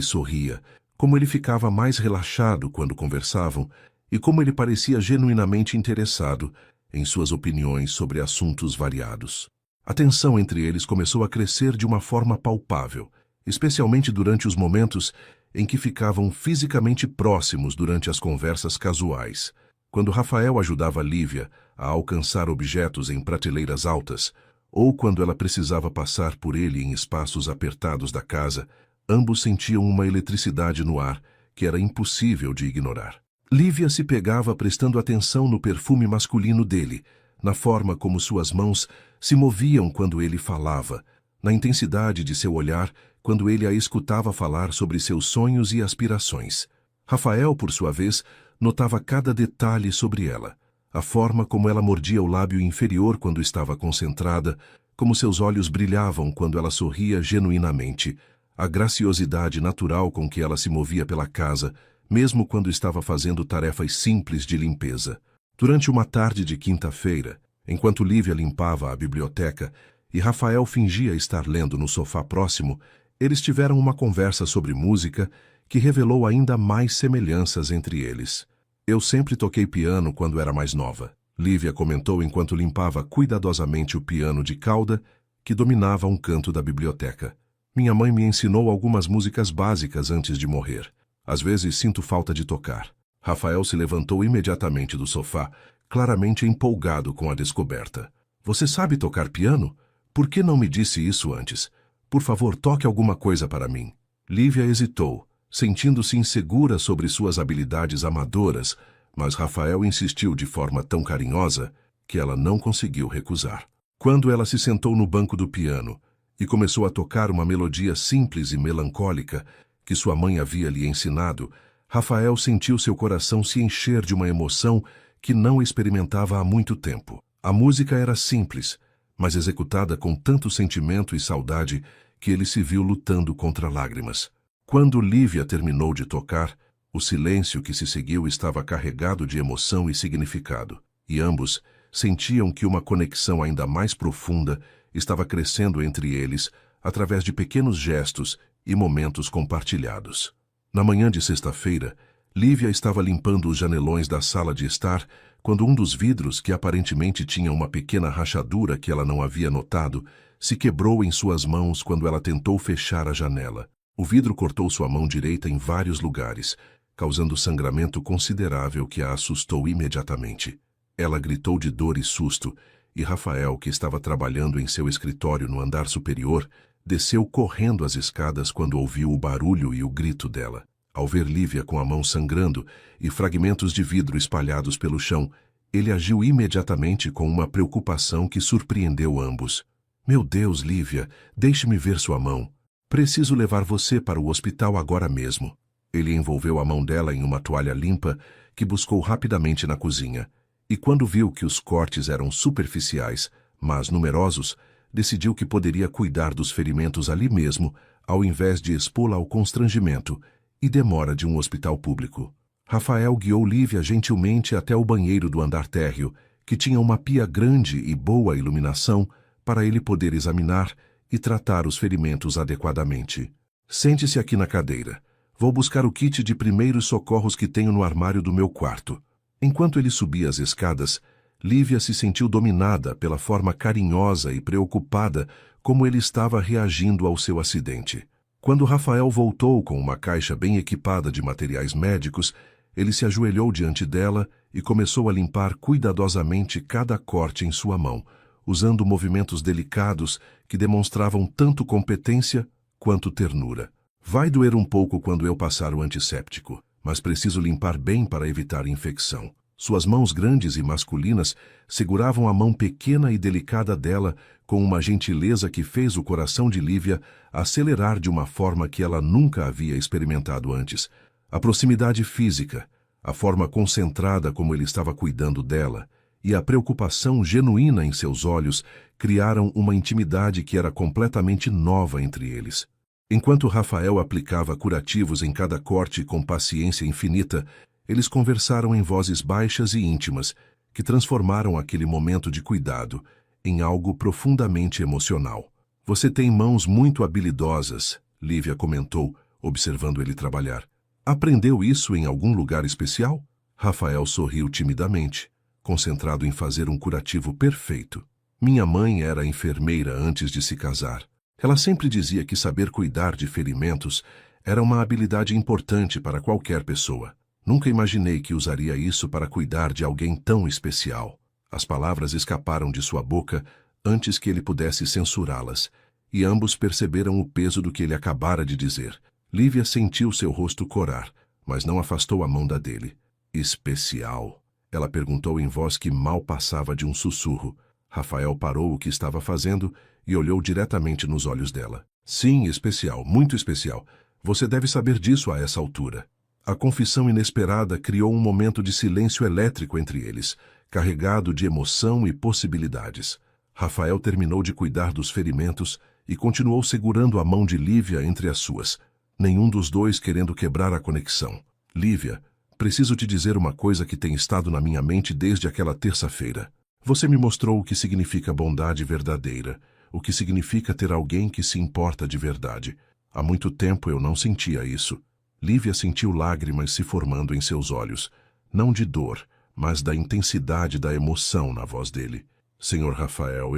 sorria, como ele ficava mais relaxado quando conversavam e como ele parecia genuinamente interessado em suas opiniões sobre assuntos variados. A tensão entre eles começou a crescer de uma forma palpável, especialmente durante os momentos em que ficavam fisicamente próximos durante as conversas casuais. Quando Rafael ajudava Lívia a alcançar objetos em prateleiras altas, ou quando ela precisava passar por ele em espaços apertados da casa, ambos sentiam uma eletricidade no ar que era impossível de ignorar. Lívia se pegava prestando atenção no perfume masculino dele, na forma como suas mãos se moviam quando ele falava, na intensidade de seu olhar quando ele a escutava falar sobre seus sonhos e aspirações. Rafael, por sua vez, notava cada detalhe sobre ela, a forma como ela mordia o lábio inferior quando estava concentrada, como seus olhos brilhavam quando ela sorria genuinamente, a graciosidade natural com que ela se movia pela casa, mesmo quando estava fazendo tarefas simples de limpeza. Durante uma tarde de quinta-feira, enquanto Lívia limpava a biblioteca e Rafael fingia estar lendo no sofá próximo, eles tiveram uma conversa sobre música que revelou ainda mais semelhanças entre eles. Eu sempre toquei piano quando era mais nova, Lívia comentou enquanto limpava cuidadosamente o piano de cauda que dominava um canto da biblioteca. Minha mãe me ensinou algumas músicas básicas antes de morrer. Às vezes sinto falta de tocar. Rafael se levantou imediatamente do sofá, claramente empolgado com a descoberta. Você sabe tocar piano? Por que não me disse isso antes? Por favor, toque alguma coisa para mim. Lívia hesitou, sentindo-se insegura sobre suas habilidades amadoras, mas Rafael insistiu de forma tão carinhosa que ela não conseguiu recusar. Quando ela se sentou no banco do piano e começou a tocar uma melodia simples e melancólica que sua mãe havia lhe ensinado, Rafael sentiu seu coração se encher de uma emoção que não experimentava há muito tempo. A música era simples, mas executada com tanto sentimento e saudade que ele se viu lutando contra lágrimas. Quando Lívia terminou de tocar, o silêncio que se seguiu estava carregado de emoção e significado, e ambos sentiam que uma conexão ainda mais profunda estava crescendo entre eles através de pequenos gestos e momentos compartilhados. Na manhã de sexta-feira, Lívia estava limpando os janelões da sala de estar quando um dos vidros, que aparentemente tinha uma pequena rachadura que ela não havia notado, se quebrou em suas mãos quando ela tentou fechar a janela. O vidro cortou sua mão direita em vários lugares, causando sangramento considerável que a assustou imediatamente. Ela gritou de dor e susto, e Rafael, que estava trabalhando em seu escritório no andar superior, desceu correndo as escadas quando ouviu o barulho e o grito dela. Ao ver Lívia com a mão sangrando e fragmentos de vidro espalhados pelo chão, ele agiu imediatamente com uma preocupação que surpreendeu ambos. Meu Deus, Lívia, deixe-me ver sua mão. Preciso levar você para o hospital agora mesmo. Ele envolveu a mão dela em uma toalha limpa que buscou rapidamente na cozinha, e quando viu que os cortes eram superficiais, mas numerosos, decidiu que poderia cuidar dos ferimentos ali mesmo, ao invés de expô-la ao constrangimento e demora de um hospital público. Rafael guiou Lívia gentilmente até o banheiro do andar térreo, que tinha uma pia grande e boa iluminação para ele poder examinar e tratar os ferimentos adequadamente. Sente-se aqui na cadeira. Vou buscar o kit de primeiros socorros que tenho no armário do meu quarto. Enquanto ele subia as escadas, Lívia se sentiu dominada pela forma carinhosa e preocupada como ele estava reagindo ao seu acidente. Quando Rafael voltou com uma caixa bem equipada de materiais médicos, ele se ajoelhou diante dela e começou a limpar cuidadosamente cada corte em sua mão, usando movimentos delicados que demonstravam tanto competência quanto ternura. Vai doer um pouco quando eu passar o antisséptico, mas preciso limpar bem para evitar infecção. Suas mãos grandes e masculinas seguravam a mão pequena e delicada dela com uma gentileza que fez o coração de Lívia acelerar de uma forma que ela nunca havia experimentado antes. A proximidade física, a forma concentrada como ele estava cuidando dela, e a preocupação genuína em seus olhos criaram uma intimidade que era completamente nova entre eles. Enquanto Rafael aplicava curativos em cada corte com paciência infinita, Eles conversaram em vozes baixas e íntimas, que transformaram aquele momento de cuidado em algo profundamente emocional. Você tem mãos muito habilidosas, Lívia comentou, observando ele trabalhar. Aprendeu isso em algum lugar especial? Rafael sorriu timidamente, concentrado em fazer um curativo perfeito. Minha mãe era enfermeira antes de se casar. Ela sempre dizia que saber cuidar de ferimentos era uma habilidade importante para qualquer pessoa. Nunca imaginei que usaria isso para cuidar de alguém tão especial. As palavras escaparam de sua boca antes que ele pudesse censurá-las, e ambos perceberam o peso do que ele acabara de dizer. Lívia sentiu seu rosto corar, mas não afastou a mão da dele. Especial? Ela perguntou em voz que mal passava de um sussurro. Rafael parou o que estava fazendo e olhou diretamente nos olhos dela. Sim, especial, muito especial. Você deve saber disso a essa altura. A confissão inesperada criou um momento de silêncio elétrico entre eles, carregado de emoção e possibilidades. Rafael terminou de cuidar dos ferimentos e continuou segurando a mão de Lívia entre as suas, nenhum dos dois querendo quebrar a conexão. Lívia, preciso te dizer uma coisa que tem estado na minha mente desde aquela terça-feira. Você me mostrou o que significa bondade verdadeira, o que significa ter alguém que se importa de verdade. Há muito tempo eu não sentia isso. Lívia sentiu lágrimas se formando em seus olhos, não de dor, mas da intensidade da emoção na voz dele. Senhor Rafael,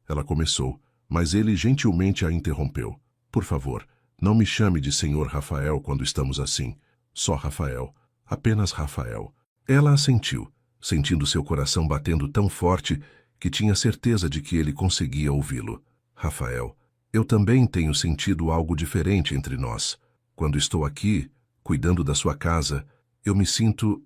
Ela começou, mas ele gentilmente a interrompeu. Por favor, não me chame de Senhor Rafael quando estamos assim. Só Rafael. Apenas Rafael. Ela assentiu, sentindo seu coração batendo tão forte que tinha certeza de que ele conseguia ouvi-lo. Rafael, eu também tenho sentido algo diferente entre nós. Quando estou aqui, cuidando da sua casa, eu me sinto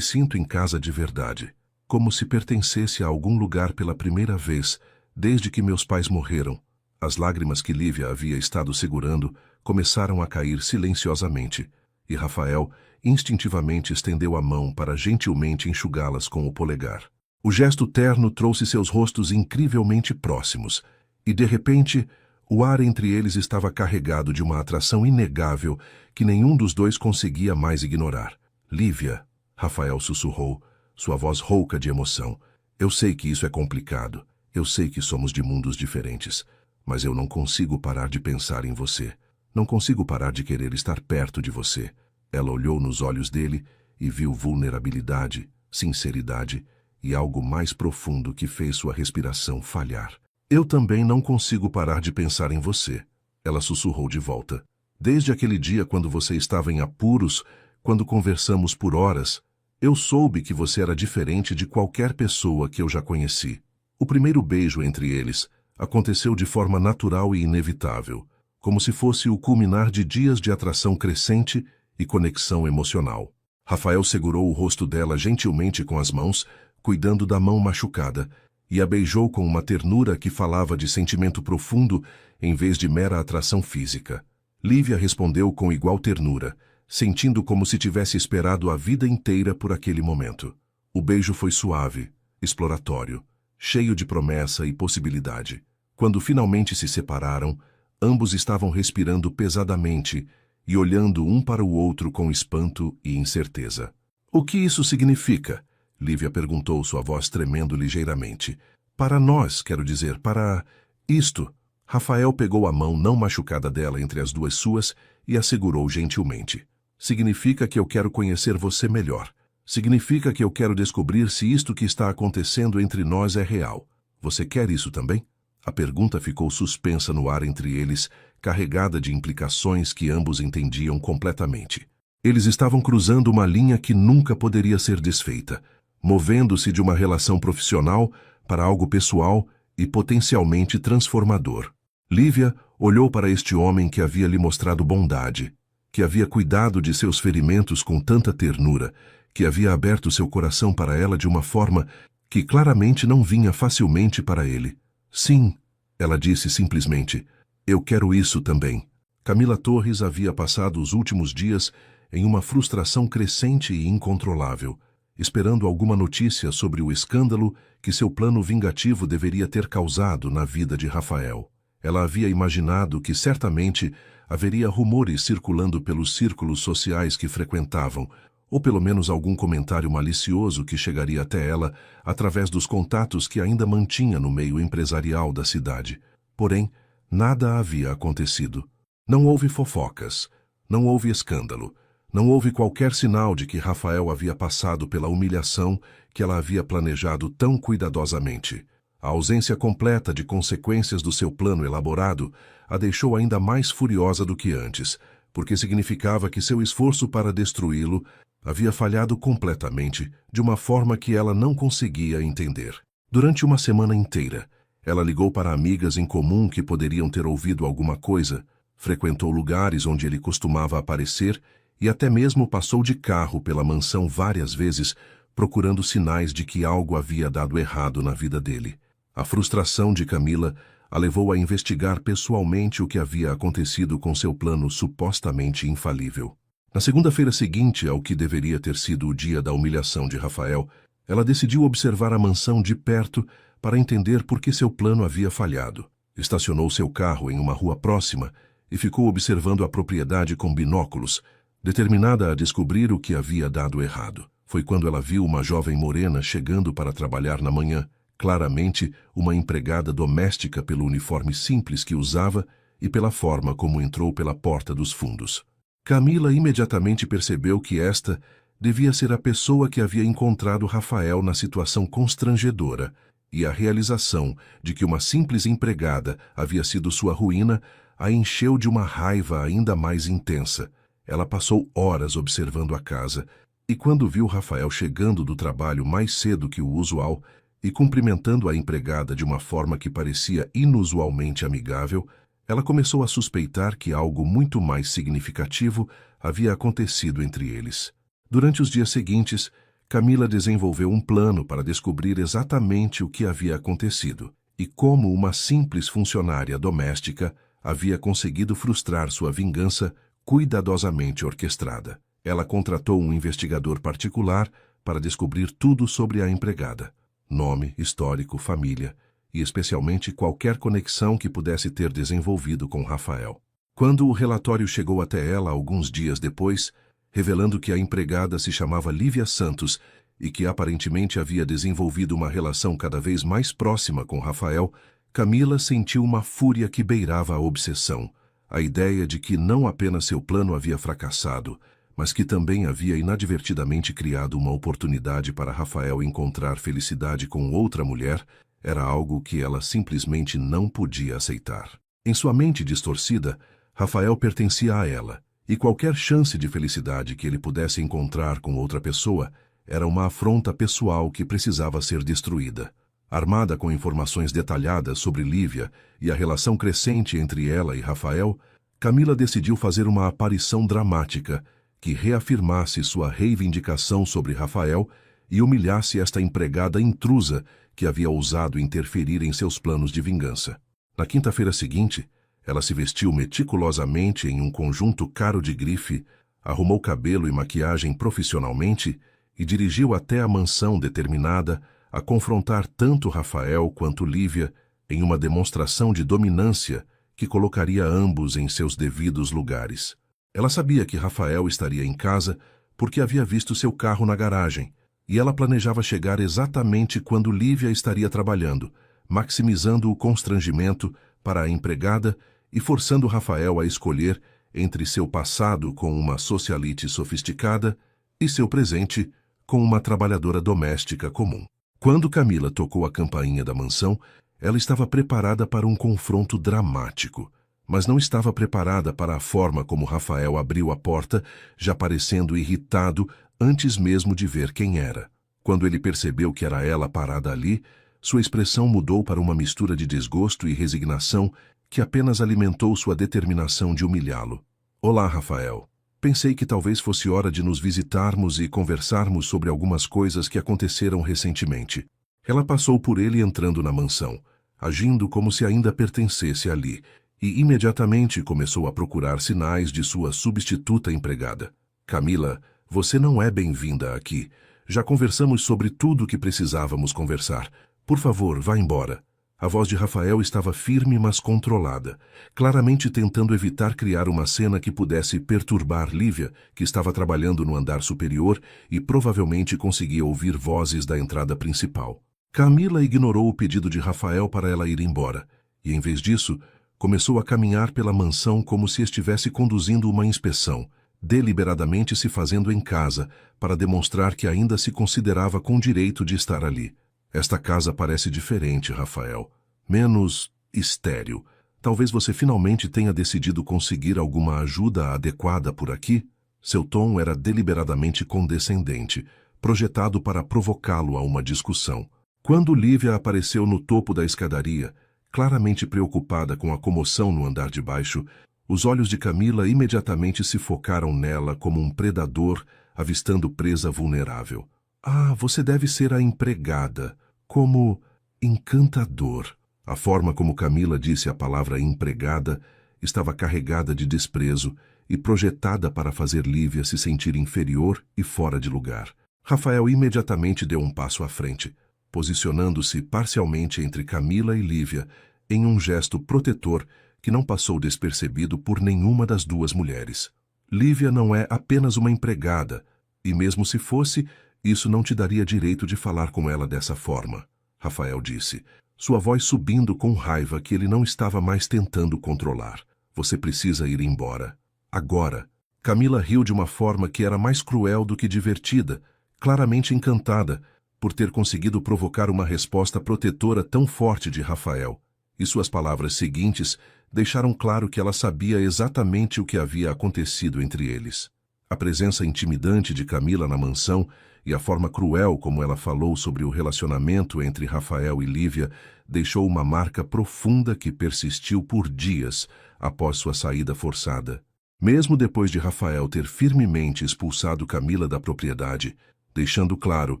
em casa de verdade, como se pertencesse a algum lugar pela primeira vez, desde que meus pais morreram. As lágrimas que Lívia havia estado segurando começaram a cair silenciosamente, e Rafael instintivamente estendeu a mão para gentilmente enxugá-las com o polegar. O gesto terno trouxe seus rostos incrivelmente próximos, e de repente, o ar entre eles estava carregado de uma atração inegável que nenhum dos dois conseguia mais ignorar. Lívia, Rafael sussurrou, sua voz rouca de emoção. Eu sei que isso é complicado, eu sei que somos de mundos diferentes, mas eu não consigo parar de pensar em você. Não consigo parar de querer estar perto de você. Ela olhou nos olhos dele e viu vulnerabilidade, sinceridade e algo mais profundo que fez sua respiração falhar. Eu também não consigo parar de pensar em você, ela sussurrou de volta. Desde aquele dia quando você estava em apuros, quando conversamos por horas, eu soube que você era diferente de qualquer pessoa que eu já conheci. O primeiro beijo entre eles aconteceu de forma natural e inevitável, como se fosse o culminar de dias de atração crescente e conexão emocional. Rafael segurou o rosto dela gentilmente com as mãos, cuidando da mão machucada, e a beijou com uma ternura que falava de sentimento profundo em vez de mera atração física. Lívia respondeu com igual ternura, sentindo como se tivesse esperado a vida inteira por aquele momento. O beijo foi suave, exploratório, cheio de promessa e possibilidade. Quando finalmente se separaram, ambos estavam respirando pesadamente e olhando um para o outro com espanto e incerteza. O que isso significa? Lívia perguntou, sua voz tremendo ligeiramente. Para nós, quero dizer, para isto. Rafael pegou a mão não machucada dela entre as duas suas e a segurou gentilmente. Significa que eu quero conhecer você melhor. Significa que eu quero descobrir se isto que está acontecendo entre nós é real. Você quer isso também? A pergunta ficou suspensa no ar entre eles, carregada de implicações que ambos entendiam completamente. Eles estavam cruzando uma linha que nunca poderia ser desfeita, movendo-se de uma relação profissional para algo pessoal e potencialmente transformador. Lívia olhou para este homem que havia lhe mostrado bondade, que havia cuidado de seus ferimentos com tanta ternura, que havia aberto seu coração para ela de uma forma que claramente não vinha facilmente para ele. Sim, ela disse simplesmente, eu quero isso também. Camila Torres havia passado os últimos dias em uma frustração crescente e incontrolável, esperando alguma notícia sobre o escândalo que seu plano vingativo deveria ter causado na vida de Rafael. Ela havia imaginado que certamente haveria rumores circulando pelos círculos sociais que frequentavam, ou pelo menos algum comentário malicioso que chegaria até ela através dos contatos que ainda mantinha no meio empresarial da cidade. Porém, nada havia acontecido. Não houve fofocas, não houve escândalo, não houve qualquer sinal de que Rafael havia passado pela humilhação que ela havia planejado tão cuidadosamente. A ausência completa de consequências do seu plano elaborado a deixou ainda mais furiosa do que antes, porque significava que seu esforço para destruí-lo havia falhado completamente, de uma forma que ela não conseguia entender. Durante uma semana inteira, ela ligou para amigas em comum que poderiam ter ouvido alguma coisa, frequentou lugares onde ele costumava aparecer e até mesmo passou de carro pela mansão várias vezes, procurando sinais de que algo havia dado errado na vida dele. A frustração de Camila a levou a investigar pessoalmente o que havia acontecido com seu plano supostamente infalível. Na segunda-feira seguinte ao que deveria ter sido o dia da humilhação de Rafael, ela decidiu observar a mansão de perto para entender por que seu plano havia falhado. Estacionou seu carro em uma rua próxima e ficou observando a propriedade com binóculos, determinada a descobrir o que havia dado errado. Foi quando ela viu uma jovem morena chegando para trabalhar na manhã, claramente uma empregada doméstica pelo uniforme simples que usava e pela forma como entrou pela porta dos fundos. Camila imediatamente percebeu que esta devia ser a pessoa que havia encontrado Rafael na situação constrangedora, e a realização de que uma simples empregada havia sido sua ruína a encheu de uma raiva ainda mais intensa. Ela passou horas observando a casa, e quando viu Rafael chegando do trabalho mais cedo que o usual e cumprimentando a empregada de uma forma que parecia inusualmente amigável, ela começou a suspeitar que algo muito mais significativo havia acontecido entre eles. Durante os dias seguintes, Camila desenvolveu um plano para descobrir exatamente o que havia acontecido e como uma simples funcionária doméstica havia conseguido frustrar sua vingança cuidadosamente orquestrada. Ela contratou um investigador particular para descobrir tudo sobre a empregada: nome, histórico, família e especialmente qualquer conexão que pudesse ter desenvolvido com Rafael. Quando o relatório chegou até ela alguns dias depois, revelando que a empregada se chamava Lívia Santos e que aparentemente havia desenvolvido uma relação cada vez mais próxima com Rafael, Camila sentiu uma fúria que beirava a obsessão. A ideia de que não apenas seu plano havia fracassado, mas que também havia inadvertidamente criado uma oportunidade para Rafael encontrar felicidade com outra mulher, era algo que ela simplesmente não podia aceitar. Em sua mente distorcida, Rafael pertencia a ela, e qualquer chance de felicidade que ele pudesse encontrar com outra pessoa era uma afronta pessoal que precisava ser destruída. Armada com informações detalhadas sobre Lívia e a relação crescente entre ela e Rafael, Camila decidiu fazer uma aparição dramática que reafirmasse sua reivindicação sobre Rafael e humilhasse esta empregada intrusa que havia ousado interferir em seus planos de vingança. Na quinta-feira seguinte, ela se vestiu meticulosamente em um conjunto caro de grife, arrumou cabelo e maquiagem profissionalmente e dirigiu até a mansão determinada a confrontar tanto Rafael quanto Lívia em uma demonstração de dominância que colocaria ambos em seus devidos lugares. Ela sabia que Rafael estaria em casa porque havia visto seu carro na garagem, e ela planejava chegar exatamente quando Lívia estaria trabalhando, maximizando o constrangimento para a empregada e forçando Rafael a escolher entre seu passado com uma socialite sofisticada e seu presente com uma trabalhadora doméstica comum. Quando Camila tocou a campainha da mansão, ela estava preparada para um confronto dramático, mas não estava preparada para a forma como Rafael abriu a porta, já parecendo irritado antes mesmo de ver quem era. Quando ele percebeu que era ela parada ali, sua expressão mudou para uma mistura de desgosto e resignação que apenas alimentou sua determinação de humilhá-lo. Olá, Rafael. Pensei que talvez fosse hora de nos visitarmos e conversarmos sobre algumas coisas que aconteceram recentemente. Ela passou por ele entrando na mansão, agindo como se ainda pertencesse ali, e imediatamente começou a procurar sinais de sua substituta empregada. Camila, você não é bem-vinda aqui. Já conversamos sobre tudo o que precisávamos conversar. Por favor, vá embora. A voz de Rafael estava firme, mas controlada, claramente tentando evitar criar uma cena que pudesse perturbar Lívia, que estava trabalhando no andar superior e provavelmente conseguia ouvir vozes da entrada principal. Camila ignorou o pedido de Rafael para ela ir embora, e em vez disso, começou a caminhar pela mansão como se estivesse conduzindo uma inspeção, deliberadamente se fazendo em casa, para demonstrar que ainda se considerava com direito de estar ali. Esta casa parece diferente, Rafael. Menos estéril. Talvez você finalmente tenha decidido conseguir alguma ajuda adequada por aqui? Seu tom era deliberadamente condescendente, projetado para provocá-lo a uma discussão. Quando Lívia apareceu no topo da escadaria, claramente preocupada com a comoção no andar de baixo, os olhos de Camila imediatamente se focaram nela como um predador avistando presa vulnerável. Ah, você deve ser a empregada. Como encantador. A forma como Camila disse a palavra empregada estava carregada de desprezo e projetada para fazer Lívia se sentir inferior e fora de lugar. Rafael imediatamente deu um passo à frente, posicionando-se parcialmente entre Camila e Lívia em um gesto protetor que não passou despercebido por nenhuma das duas mulheres. Lívia não é apenas uma empregada, e mesmo se fosse, isso não te daria direito de falar com ela dessa forma, Rafael disse, sua voz subindo com raiva que ele não estava mais tentando controlar. Você precisa ir embora. Agora. Camila riu de uma forma que era mais cruel do que divertida, claramente encantada por ter conseguido provocar uma resposta protetora tão forte de Rafael. E suas palavras seguintes deixaram claro que ela sabia exatamente o que havia acontecido entre eles. A presença intimidante de Camila na mansão e a forma cruel como ela falou sobre o relacionamento entre Rafael e Lívia deixou uma marca profunda que persistiu por dias após sua saída forçada. Mesmo depois de Rafael ter firmemente expulsado Camila da propriedade, deixando claro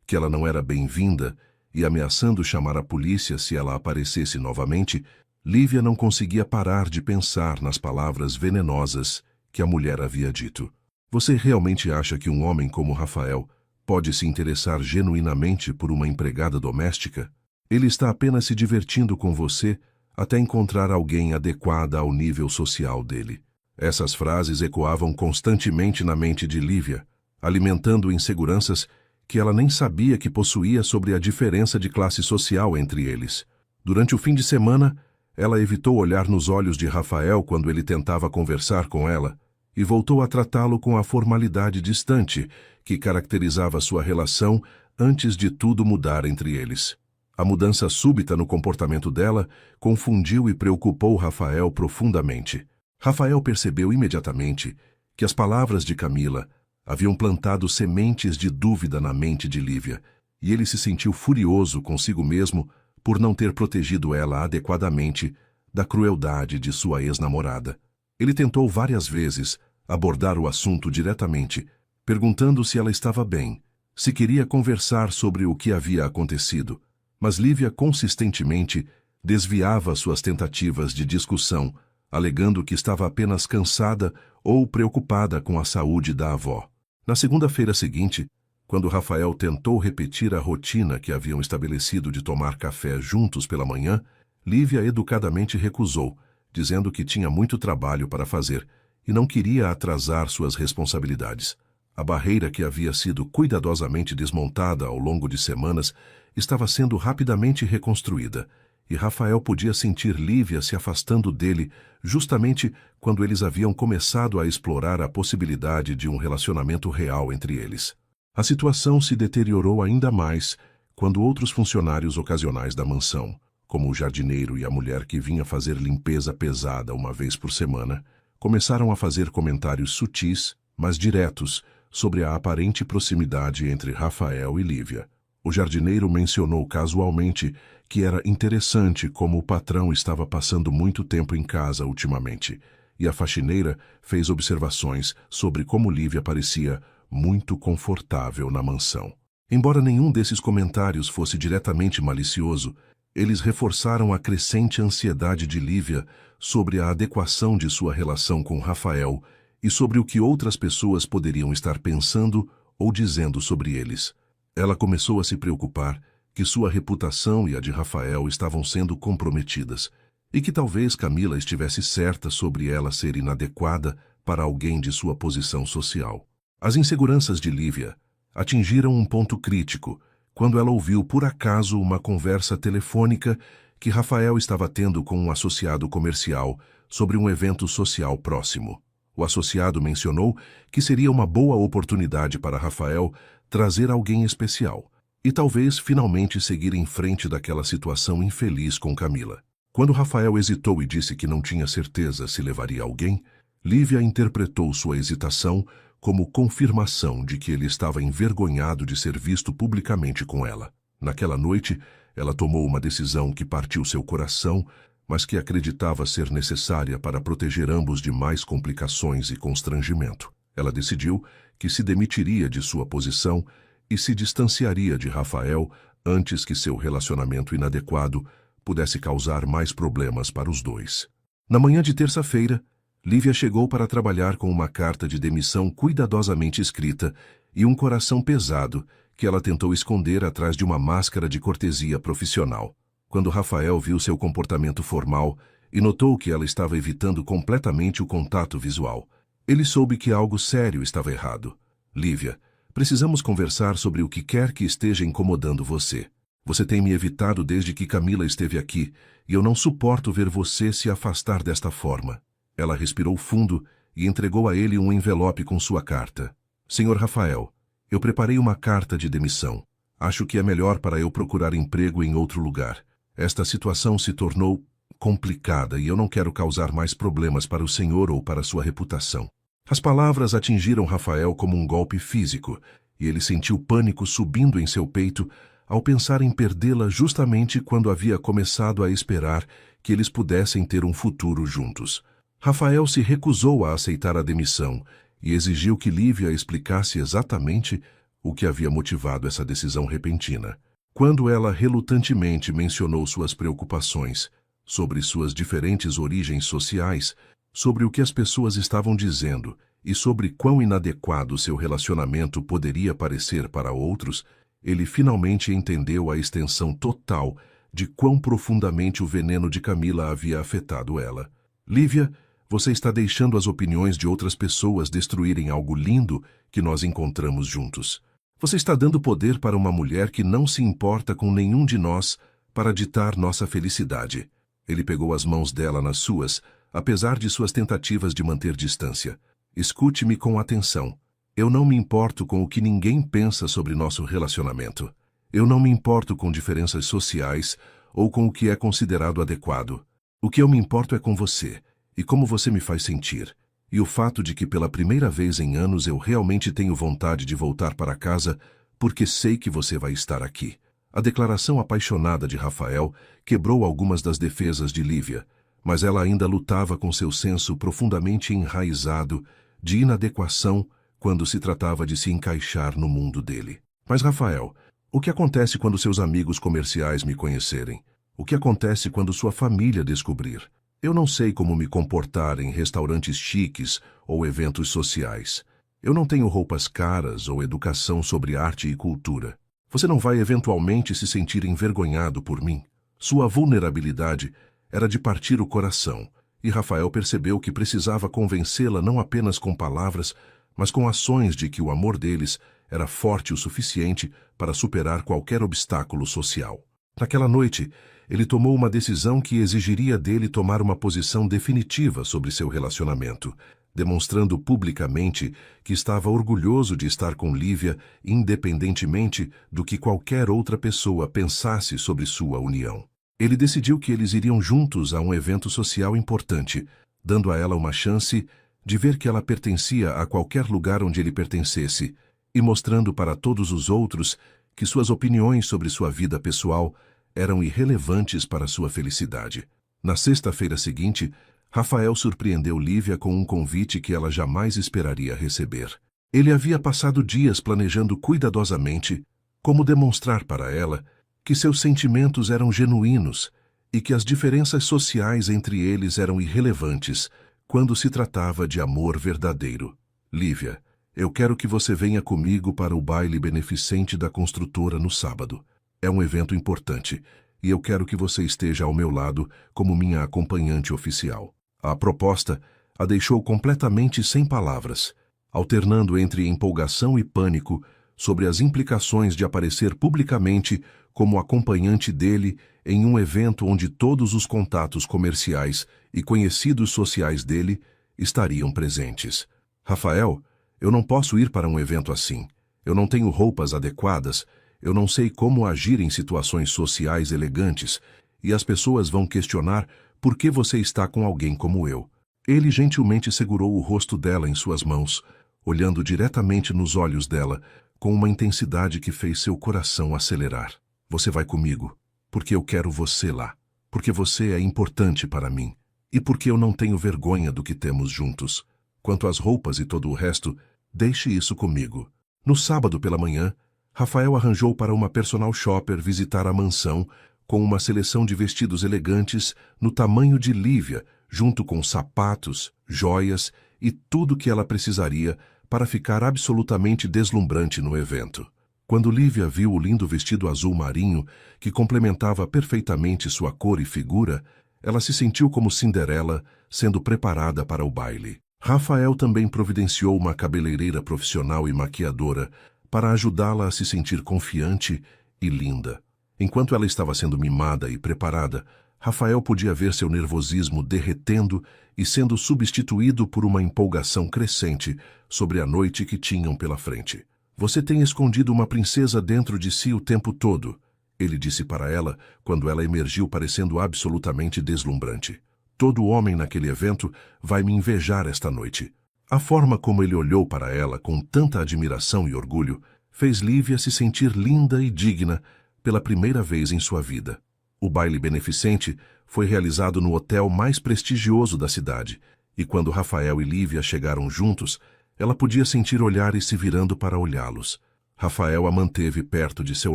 que ela não era bem-vinda e ameaçando chamar a polícia se ela aparecesse novamente, Lívia não conseguia parar de pensar nas palavras venenosas que a mulher havia dito. Você realmente acha que um homem como Rafael pode se interessar genuinamente por uma empregada doméstica? Ele está apenas se divertindo com você até encontrar alguém adequada ao nível social dele. Essas frases ecoavam constantemente na mente de Lívia, alimentando inseguranças que ela nem sabia que possuía sobre a diferença de classe social entre eles. Durante o fim de semana, ela evitou olhar nos olhos de Rafael quando ele tentava conversar com ela, e voltou a tratá-lo com a formalidade distante que caracterizava sua relação antes de tudo mudar entre eles. A mudança súbita no comportamento dela confundiu e preocupou Rafael profundamente. Rafael percebeu imediatamente que as palavras de Camila haviam plantado sementes de dúvida na mente de Lívia, e ele se sentiu furioso consigo mesmo por não ter protegido ela adequadamente da crueldade de sua ex-namorada. Ele tentou várias vezes abordar o assunto diretamente, perguntando se ela estava bem, se queria conversar sobre o que havia acontecido, mas Lívia consistentemente desviava suas tentativas de discussão, alegando que estava apenas cansada ou preocupada com a saúde da avó. Na segunda-feira seguinte, quando Rafael tentou repetir a rotina que haviam estabelecido de tomar café juntos pela manhã, Lívia educadamente recusou, dizendo que tinha muito trabalho para fazer e não queria atrasar suas responsabilidades. A barreira que havia sido cuidadosamente desmontada ao longo de semanas estava sendo rapidamente reconstruída, e Rafael podia sentir Lívia se afastando dele justamente quando eles haviam começado a explorar a possibilidade de um relacionamento real entre eles. A situação se deteriorou ainda mais quando outros funcionários ocasionais da mansão, como o jardineiro e a mulher que vinha fazer limpeza pesada uma vez por semana, começaram a fazer comentários sutis, mas diretos, sobre a aparente proximidade entre Rafael e Lívia. O jardineiro mencionou casualmente que era interessante como o patrão estava passando muito tempo em casa ultimamente, e a faxineira fez observações sobre como Lívia parecia muito confortável na mansão. Embora nenhum desses comentários fosse diretamente malicioso, eles reforçaram a crescente ansiedade de Lívia sobre a adequação de sua relação com Rafael e sobre o que outras pessoas poderiam estar pensando ou dizendo sobre eles. Ela começou a se preocupar que sua reputação e a de Rafael estavam sendo comprometidas, e que talvez Camila estivesse certa sobre ela ser inadequada para alguém de sua posição social. As inseguranças de Lívia atingiram um ponto crítico quando ela ouviu por acaso uma conversa telefônica que Rafael estava tendo com um associado comercial sobre um evento social próximo. O associado mencionou que seria uma boa oportunidade para Rafael trazer alguém especial e talvez finalmente seguir em frente daquela situação infeliz com Camila. Quando Rafael hesitou e disse que não tinha certeza se levaria alguém, Lívia interpretou sua hesitação como confirmação de que ele estava envergonhado de ser visto publicamente com ela. Naquela noite, ela tomou uma decisão que partiu seu coração, mas que acreditava ser necessária para proteger ambos de mais complicações e constrangimento. Ela decidiu que se demitiria de sua posição e se distanciaria de Rafael antes que seu relacionamento inadequado pudesse causar mais problemas para os dois. Na manhã de terça-feira, Lívia chegou para trabalhar com uma carta de demissão cuidadosamente escrita e um coração pesado que ela tentou esconder atrás de uma máscara de cortesia profissional. Quando Rafael viu seu comportamento formal e notou que ela estava evitando completamente o contato visual, ele soube que algo sério estava errado. Lívia, precisamos conversar sobre o que quer que esteja incomodando você. Você tem me evitado desde que Camila esteve aqui, e eu não suporto ver você se afastar desta forma. Ela respirou fundo e entregou a ele um envelope com sua carta. Senhor Rafael, eu preparei uma carta de demissão. Acho que é melhor para eu procurar emprego em outro lugar. Esta situação se tornou complicada e eu não quero causar mais problemas para o senhor ou para sua reputação. As palavras atingiram Rafael como um golpe físico, e ele sentiu pânico subindo em seu peito ao pensar em perdê-la justamente quando havia começado a esperar que eles pudessem ter um futuro juntos. Rafael se recusou a aceitar a demissão e exigiu que Lívia explicasse exatamente o que havia motivado essa decisão repentina. Quando ela relutantemente mencionou suas preocupações sobre suas diferentes origens sociais, sobre o que as pessoas estavam dizendo e sobre quão inadequado seu relacionamento poderia parecer para outros, ele finalmente entendeu a extensão total de quão profundamente o veneno de Camila havia afetado ela. Lívia, você está deixando as opiniões de outras pessoas destruírem algo lindo que nós encontramos juntos. Você está dando poder para uma mulher que não se importa com nenhum de nós para ditar nossa felicidade. Ele pegou as mãos dela nas suas, apesar de suas tentativas de manter distância. Escute-me com atenção. Eu não me importo com o que ninguém pensa sobre nosso relacionamento. Eu não me importo com diferenças sociais ou com o que é considerado adequado. O que eu me importo é com você e como você me faz sentir. E o fato de que pela primeira vez em anos eu realmente tenho vontade de voltar para casa porque sei que você vai estar aqui. A declaração apaixonada de Rafael quebrou algumas das defesas de Lívia, mas ela ainda lutava com seu senso profundamente enraizado de inadequação quando se tratava de se encaixar no mundo dele. Mas Rafael, o que acontece quando seus amigos comerciais me conhecerem? O que acontece quando sua família descobrir? Eu não sei como me comportar em restaurantes chiques ou eventos sociais. Eu não tenho roupas caras ou educação sobre arte e cultura. Você não vai eventualmente se sentir envergonhado por mim? Sua vulnerabilidade era de partir o coração, e Rafael percebeu que precisava convencê-la não apenas com palavras, mas com ações de que o amor deles era forte o suficiente para superar qualquer obstáculo social. Naquela noite, ele tomou uma decisão que exigiria dele tomar uma posição definitiva sobre seu relacionamento, demonstrando publicamente que estava orgulhoso de estar com Lívia, independentemente do que qualquer outra pessoa pensasse sobre sua união. Ele decidiu que eles iriam juntos a um evento social importante, dando a ela uma chance de ver que ela pertencia a qualquer lugar onde ele pertencesse, e mostrando para todos os outros que suas opiniões sobre sua vida pessoal eram irrelevantes para sua felicidade. Na sexta-feira seguinte, Rafael surpreendeu Lívia com um convite que ela jamais esperaria receber. Ele havia passado dias planejando cuidadosamente como demonstrar para ela que seus sentimentos eram genuínos e que as diferenças sociais entre eles eram irrelevantes quando se tratava de amor verdadeiro. Lívia, eu quero que você venha comigo para o baile beneficente da construtora no sábado. É um evento importante, e eu quero que você esteja ao meu lado como minha acompanhante oficial. A proposta a deixou completamente sem palavras, alternando entre empolgação e pânico sobre as implicações de aparecer publicamente como acompanhante dele em um evento onde todos os contatos comerciais e conhecidos sociais dele estariam presentes. Rafael, eu não posso ir para um evento assim. Eu não tenho roupas adequadas, eu não sei como agir em situações sociais elegantes, e as pessoas vão questionar por que você está com alguém como eu. Ele gentilmente segurou o rosto dela em suas mãos, olhando diretamente nos olhos dela, com uma intensidade que fez seu coração acelerar. Você vai comigo, porque eu quero você lá, porque você é importante para mim, e porque eu não tenho vergonha do que temos juntos. Quanto às roupas e todo o resto, deixe isso comigo. No sábado pela manhã, Rafael arranjou para uma personal shopper visitar a mansão com uma seleção de vestidos elegantes no tamanho de Lívia, junto com sapatos, joias e tudo que ela precisaria para ficar absolutamente deslumbrante no evento. Quando Lívia viu o lindo vestido azul marinho, que complementava perfeitamente sua cor e figura, ela se sentiu como Cinderela, sendo preparada para o baile. Rafael também providenciou uma cabeleireira profissional e maquiadora para ajudá-la a se sentir confiante e linda. Enquanto ela estava sendo mimada e preparada, Rafael podia ver seu nervosismo derretendo e sendo substituído por uma empolgação crescente sobre a noite que tinham pela frente. Você tem escondido uma princesa dentro de si o tempo todo, ele disse para ela quando ela emergiu parecendo absolutamente deslumbrante. Todo homem naquele evento vai me invejar esta noite. A forma como ele olhou para ela com tanta admiração e orgulho fez Lívia se sentir linda e digna pela primeira vez em sua vida. O baile beneficente foi realizado no hotel mais prestigioso da cidade, e quando Rafael e Lívia chegaram juntos, ela podia sentir olhares se virando para olhá-los. Rafael a manteve perto de seu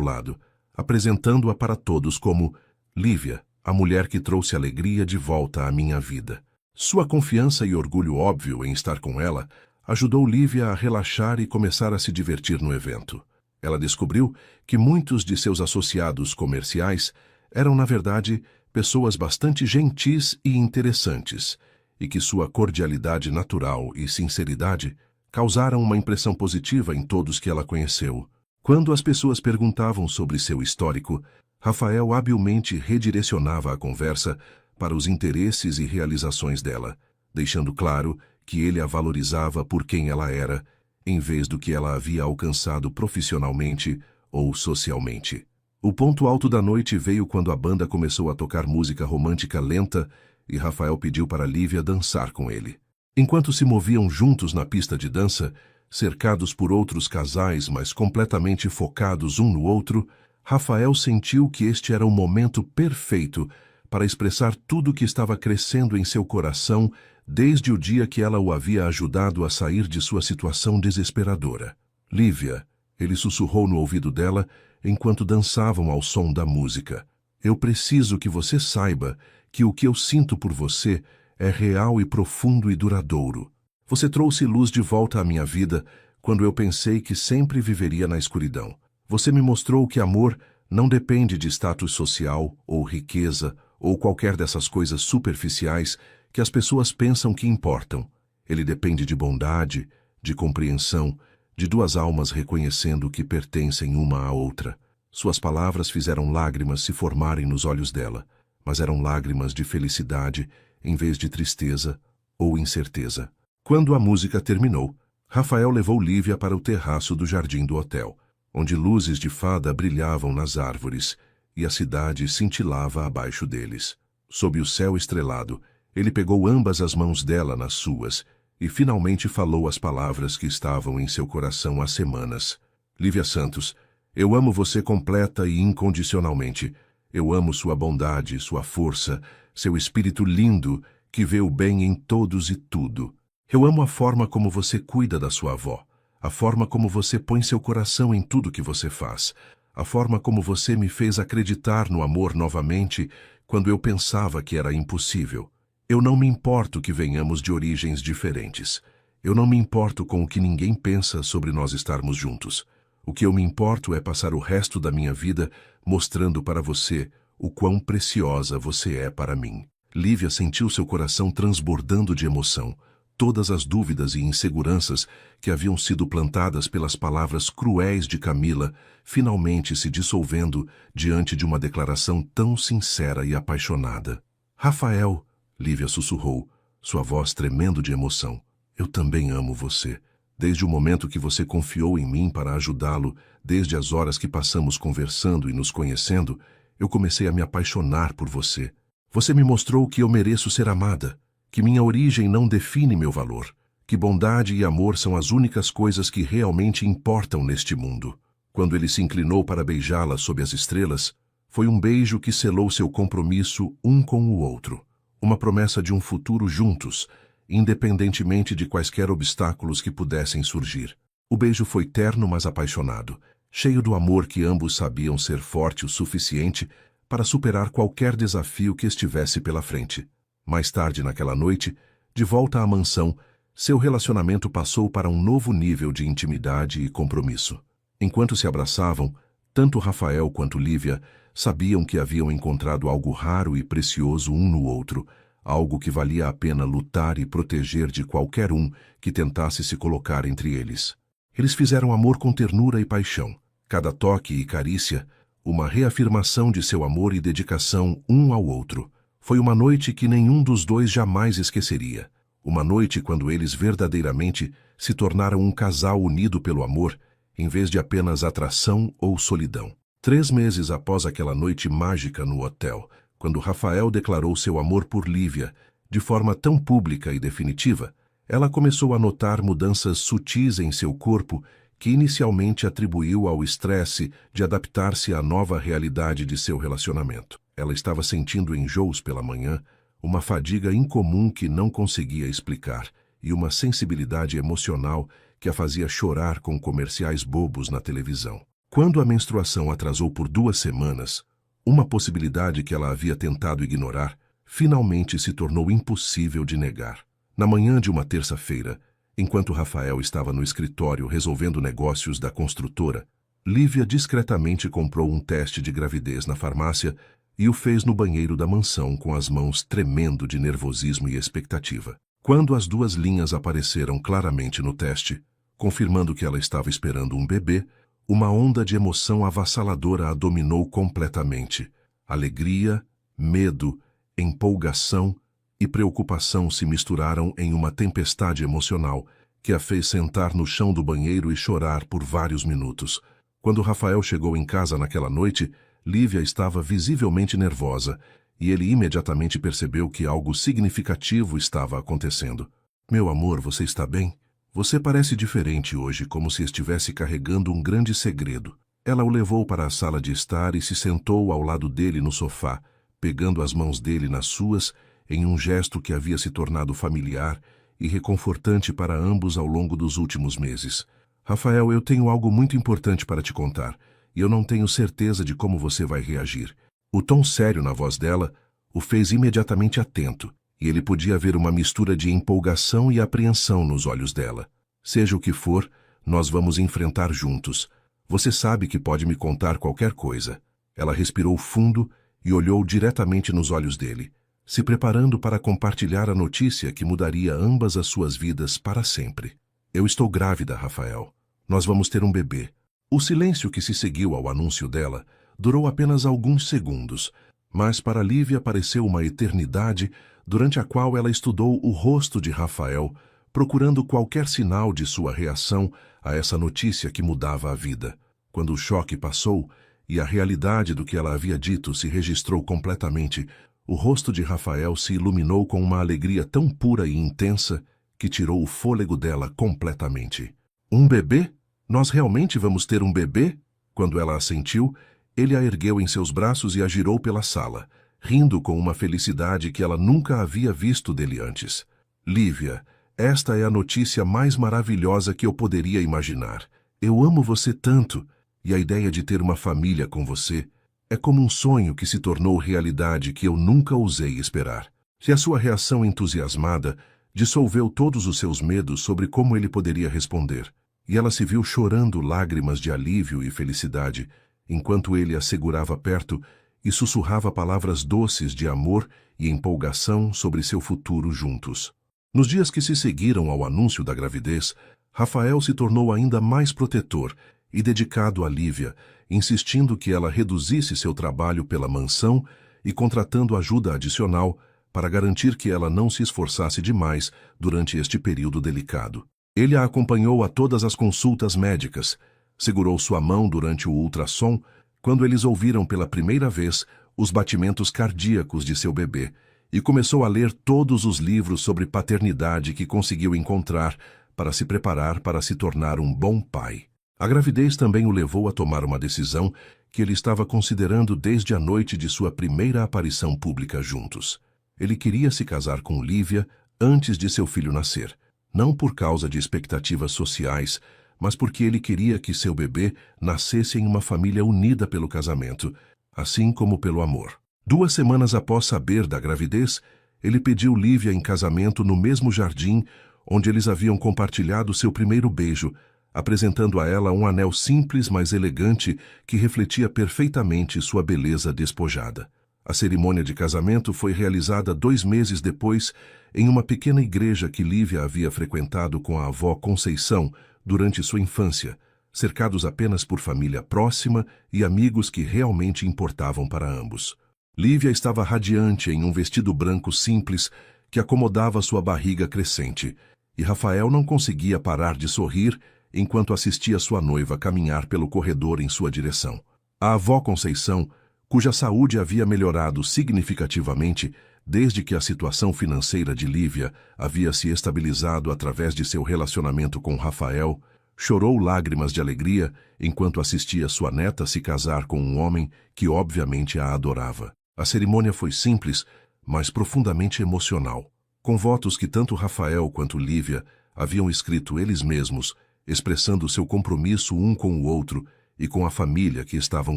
lado, apresentando-a para todos como Lívia, a mulher que trouxe alegria de volta à minha vida. Sua confiança e orgulho óbvio em estar com ela ajudou Lívia a relaxar e começar a se divertir no evento. Ela descobriu que muitos de seus associados comerciais eram, na verdade, pessoas bastante gentis e interessantes, e que sua cordialidade natural e sinceridade causaram uma impressão positiva em todos que ela conheceu. Quando as pessoas perguntavam sobre seu histórico, Rafael habilmente redirecionava a conversa para os interesses e realizações dela, deixando claro que ele a valorizava por quem ela era, em vez do que ela havia alcançado profissionalmente ou socialmente. O ponto alto da noite veio quando a banda começou a tocar música romântica lenta e Rafael pediu para Lívia dançar com ele. Enquanto se moviam juntos na pista de dança, cercados por outros casais, mas completamente focados um no outro, Rafael sentiu que este era o momento perfeito para expressar tudo o que estava crescendo em seu coração desde o dia que ela o havia ajudado a sair de sua situação desesperadora. Lívia, ele sussurrou no ouvido dela enquanto dançavam ao som da música. Eu preciso que você saiba que o que eu sinto por você é real e profundo e duradouro. Você trouxe luz de volta à minha vida quando eu pensei que sempre viveria na escuridão. Você me mostrou que amor não depende de status social ou riqueza ou qualquer dessas coisas superficiais que as pessoas pensam que importam. Ele depende de bondade, de compreensão, de duas almas reconhecendo que pertencem uma à outra. Suas palavras fizeram lágrimas se formarem nos olhos dela, mas eram lágrimas de felicidade em vez de tristeza ou incerteza. Quando a música terminou, Rafael levou Lívia para o terraço do jardim do hotel, onde luzes de fada brilhavam nas árvores e a cidade cintilava abaixo deles. Sob o céu estrelado, ele pegou ambas as mãos dela nas suas e finalmente falou as palavras que estavam em seu coração há semanas. Lívia Santos, eu amo você completa e incondicionalmente. Eu amo sua bondade, sua força, seu espírito lindo que vê o bem em todos e tudo. Eu amo a forma como você cuida da sua avó, a forma como você põe seu coração em tudo que você faz, a forma como você me fez acreditar no amor novamente quando eu pensava que era impossível. Eu não me importo que venhamos de origens diferentes. Eu não me importo com o que ninguém pensa sobre nós estarmos juntos. O que eu me importo é passar o resto da minha vida mostrando para você o quão preciosa você é para mim. Lívia sentiu seu coração transbordando de emoção. Todas as dúvidas e inseguranças que haviam sido plantadas pelas palavras cruéis de Camila finalmente se dissolvendo diante de uma declaração tão sincera e apaixonada. Rafael, Lívia sussurrou, sua voz tremendo de emoção. Eu também amo você. Desde o momento que você confiou em mim para ajudá-lo, desde as horas que passamos conversando e nos conhecendo, eu comecei a me apaixonar por você. Você me mostrou que eu mereço ser amada, que minha origem não define meu valor, que bondade e amor são as únicas coisas que realmente importam neste mundo. Quando ele se inclinou para beijá-la sob as estrelas, foi um beijo que selou seu compromisso um com o outro, uma promessa de um futuro juntos, independentemente de quaisquer obstáculos que pudessem surgir. O beijo foi terno, mas apaixonado, cheio do amor que ambos sabiam ser forte o suficiente para superar qualquer desafio que estivesse pela frente. Mais tarde naquela noite, de volta à mansão, seu relacionamento passou para um novo nível de intimidade e compromisso. Enquanto se abraçavam, tanto Rafael quanto Lívia sabiam que haviam encontrado algo raro e precioso um no outro, algo que valia a pena lutar e proteger de qualquer um que tentasse se colocar entre eles. Eles fizeram amor com ternura e paixão. Cada toque e carícia, uma reafirmação de seu amor e dedicação um ao outro. Foi uma noite que nenhum dos dois jamais esqueceria. Uma noite quando eles verdadeiramente se tornaram um casal unido pelo amor, em vez de apenas atração ou solidão. 3 meses após aquela noite mágica no hotel, quando Rafael declarou seu amor por Lívia, de forma tão pública e definitiva, ela começou a notar mudanças sutis em seu corpo que inicialmente atribuiu ao estresse de adaptar-se à nova realidade de seu relacionamento. Ela estava sentindo enjoos pela manhã, uma fadiga incomum que não conseguia explicar e uma sensibilidade emocional que a fazia chorar com comerciais bobos na televisão. Quando a menstruação atrasou por 2 semanas, uma possibilidade que ela havia tentado ignorar, finalmente se tornou impossível de negar. Na manhã de uma terça-feira, enquanto Rafael estava no escritório resolvendo negócios da construtora, Lívia discretamente comprou um teste de gravidez na farmácia e o fez no banheiro da mansão com as mãos tremendo de nervosismo e expectativa. Quando as 2 linhas apareceram claramente no teste, confirmando que ela estava esperando um bebê, uma onda de emoção avassaladora a dominou completamente. Alegria, medo, empolgação e preocupação se misturaram em uma tempestade emocional que a fez sentar no chão do banheiro e chorar por vários minutos. Quando Rafael chegou em casa naquela noite, Lívia estava visivelmente nervosa e ele imediatamente percebeu que algo significativo estava acontecendo. Meu amor, você está bem? Você parece diferente hoje, como se estivesse carregando um grande segredo. Ela o levou para a sala de estar e se sentou ao lado dele no sofá, pegando as mãos dele nas suas, em um gesto que havia se tornado familiar e reconfortante para ambos ao longo dos últimos meses. Rafael, eu tenho algo muito importante para te contar, e eu não tenho certeza de como você vai reagir. O tom sério na voz dela o fez imediatamente atento, e ele podia ver uma mistura de empolgação e apreensão nos olhos dela. Seja o que for, nós vamos enfrentar juntos. Você sabe que pode me contar qualquer coisa. Ela respirou fundo e olhou diretamente nos olhos dele, se preparando para compartilhar a notícia que mudaria ambas as suas vidas para sempre. Eu estou grávida, Rafael. Nós vamos ter um bebê. O silêncio que se seguiu ao anúncio dela durou apenas alguns segundos, mas para Lívia pareceu uma eternidade, durante a qual ela estudou o rosto de Rafael, procurando qualquer sinal de sua reação a essa notícia que mudava a vida. Quando o choque passou e a realidade do que ela havia dito se registrou completamente, o rosto de Rafael se iluminou com uma alegria tão pura e intensa que tirou o fôlego dela completamente. Um bebê? Nós realmente vamos ter um bebê? Quando ela assentiu, ele a ergueu em seus braços e a girou pela sala, rindo com uma felicidade que ela nunca havia visto dele antes. Lívia, esta é a notícia mais maravilhosa que eu poderia imaginar. Eu amo você tanto, e a ideia de ter uma família com você é como um sonho que se tornou realidade que eu nunca ousei esperar. Se a sua reação entusiasmada dissolveu todos os seus medos sobre como ele poderia responder. e ela se viu chorando lágrimas de alívio e felicidade, enquanto ele a segurava perto e sussurrava palavras doces de amor e empolgação sobre seu futuro juntos. Nos dias que se seguiram ao anúncio da gravidez, Rafael se tornou ainda mais protetor e dedicado a Lívia, insistindo que ela reduzisse seu trabalho pela mansão e contratando ajuda adicional para garantir que ela não se esforçasse demais durante este período delicado. Ele a acompanhou a todas as consultas médicas, segurou sua mão durante o ultrassom quando eles ouviram pela primeira vez os batimentos cardíacos de seu bebê e começou a ler todos os livros sobre paternidade que conseguiu encontrar para se preparar para se tornar um bom pai. A gravidez também o levou a tomar uma decisão que ele estava considerando desde a noite de sua primeira aparição pública juntos. Ele queria se casar com Lívia antes de seu filho nascer, não por causa de expectativas sociais, mas porque ele queria que seu bebê nascesse em uma família unida pelo casamento, assim como pelo amor. 2 semanas após saber da gravidez, ele pediu Lívia em casamento no mesmo jardim onde eles haviam compartilhado seu primeiro beijo, apresentando a ela um anel simples, mas elegante, que refletia perfeitamente sua beleza despojada. A cerimônia de casamento foi realizada 2 meses depois em uma pequena igreja que Lívia havia frequentado com a avó Conceição durante sua infância, cercados apenas por família próxima e amigos que realmente importavam para ambos. Lívia estava radiante em um vestido branco simples que acomodava sua barriga crescente, e Rafael não conseguia parar de sorrir enquanto assistia sua noiva caminhar pelo corredor em sua direção. A avó Conceição, cuja saúde havia melhorado significativamente desde que a situação financeira de Lívia havia se estabilizado através de seu relacionamento com Rafael, chorou lágrimas de alegria enquanto assistia sua neta se casar com um homem que obviamente a adorava. A cerimônia foi simples, mas profundamente emocional, com votos que tanto Rafael quanto Lívia haviam escrito eles mesmos, expressando seu compromisso um com o outro e com a família que estavam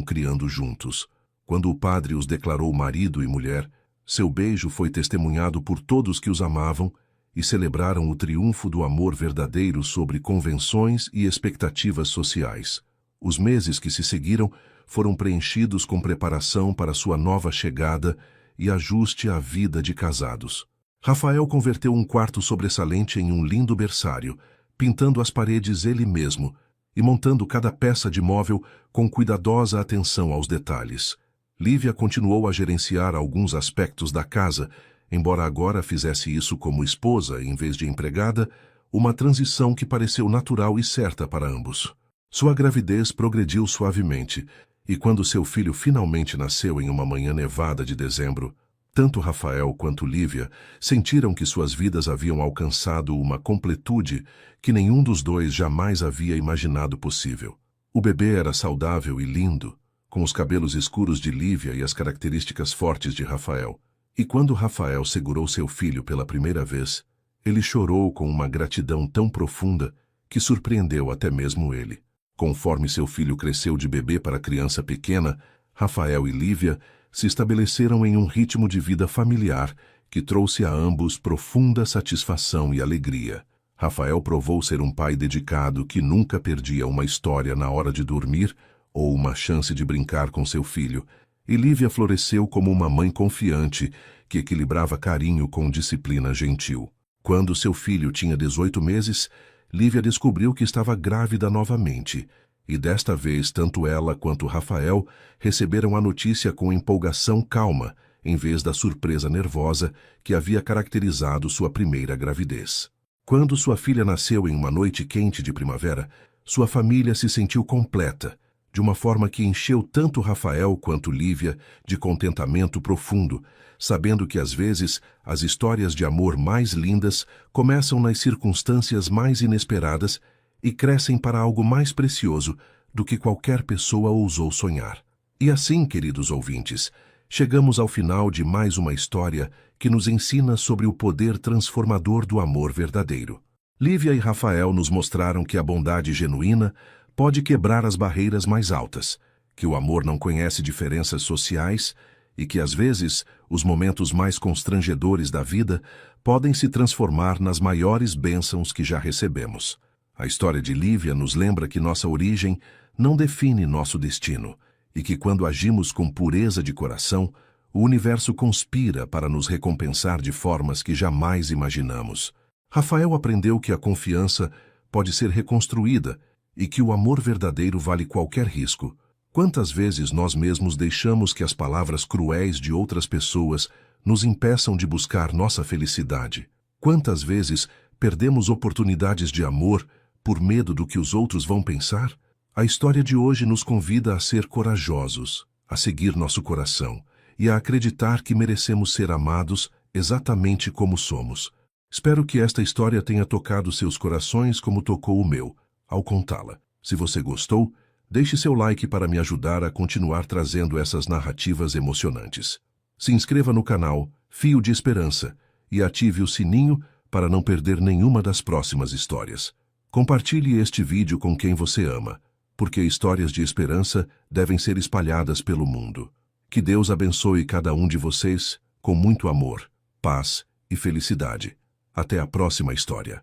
criando juntos. Quando o padre os declarou marido e mulher, seu beijo foi testemunhado por todos que os amavam e celebraram o triunfo do amor verdadeiro sobre convenções e expectativas sociais. Os meses que se seguiram foram preenchidos com preparação para sua nova chegada e ajuste à vida de casados. Rafael converteu um quarto sobressalente em um lindo berçário, pintando as paredes ele mesmo e montando cada peça de móvel com cuidadosa atenção aos detalhes. Lívia continuou a gerenciar alguns aspectos da casa, embora agora fizesse isso como esposa em vez de empregada, uma transição que pareceu natural e certa para ambos. Sua gravidez progrediu suavemente, e quando seu filho finalmente nasceu em uma manhã nevada de dezembro, tanto Rafael quanto Lívia sentiram que suas vidas haviam alcançado uma completude que nenhum dos dois jamais havia imaginado possível. O bebê era saudável e lindo, com os cabelos escuros de Lívia e as características fortes de Rafael. E quando Rafael segurou seu filho pela primeira vez, ele chorou com uma gratidão tão profunda que surpreendeu até mesmo ele. Conforme seu filho cresceu de bebê para criança pequena, Rafael e Lívia se estabeleceram em um ritmo de vida familiar que trouxe a ambos profunda satisfação e alegria. Rafael provou ser um pai dedicado que nunca perdia uma história na hora de dormir ou uma chance de brincar com seu filho, e Lívia floresceu como uma mãe confiante que equilibrava carinho com disciplina gentil. Quando seu filho tinha 18 meses, Lívia descobriu que estava grávida novamente, e desta vez tanto ela quanto Rafael receberam a notícia com empolgação calma, em vez da surpresa nervosa que havia caracterizado sua primeira gravidez. Quando sua filha nasceu em uma noite quente de primavera, sua família se sentiu completa, de uma forma que encheu tanto Rafael quanto Lívia de contentamento profundo, sabendo que às vezes as histórias de amor mais lindas começam nas circunstâncias mais inesperadas e crescem para algo mais precioso do que qualquer pessoa ousou sonhar. E assim, queridos ouvintes, chegamos ao final de mais uma história que nos ensina sobre o poder transformador do amor verdadeiro. Lívia e Rafael nos mostraram que a bondade genuína pode quebrar as barreiras mais altas, que o amor não conhece diferenças sociais e que, às vezes, os momentos mais constrangedores da vida podem se transformar nas maiores bênçãos que já recebemos. A história de Lívia nos lembra que nossa origem não define nosso destino e que quando agimos com pureza de coração, o universo conspira para nos recompensar de formas que jamais imaginamos. Rafael aprendeu que a confiança pode ser reconstruída e que o amor verdadeiro vale qualquer risco. Quantas vezes nós mesmos deixamos que as palavras cruéis de outras pessoas nos impeçam de buscar nossa felicidade? Quantas vezes perdemos oportunidades de amor por medo do que os outros vão pensar? A história de hoje nos convida a ser corajosos, a seguir nosso coração e a acreditar que merecemos ser amados exatamente como somos. Espero que esta história tenha tocado seus corações como tocou o meu, ao contá-la. Se você gostou, deixe seu like para me ajudar a continuar trazendo essas narrativas emocionantes. Se inscreva no canal Fio de Esperança e ative o sininho para não perder nenhuma das próximas histórias. Compartilhe este vídeo com quem você ama, porque histórias de esperança devem ser espalhadas pelo mundo. Que Deus abençoe cada um de vocês com muito amor, paz e felicidade. Até a próxima história.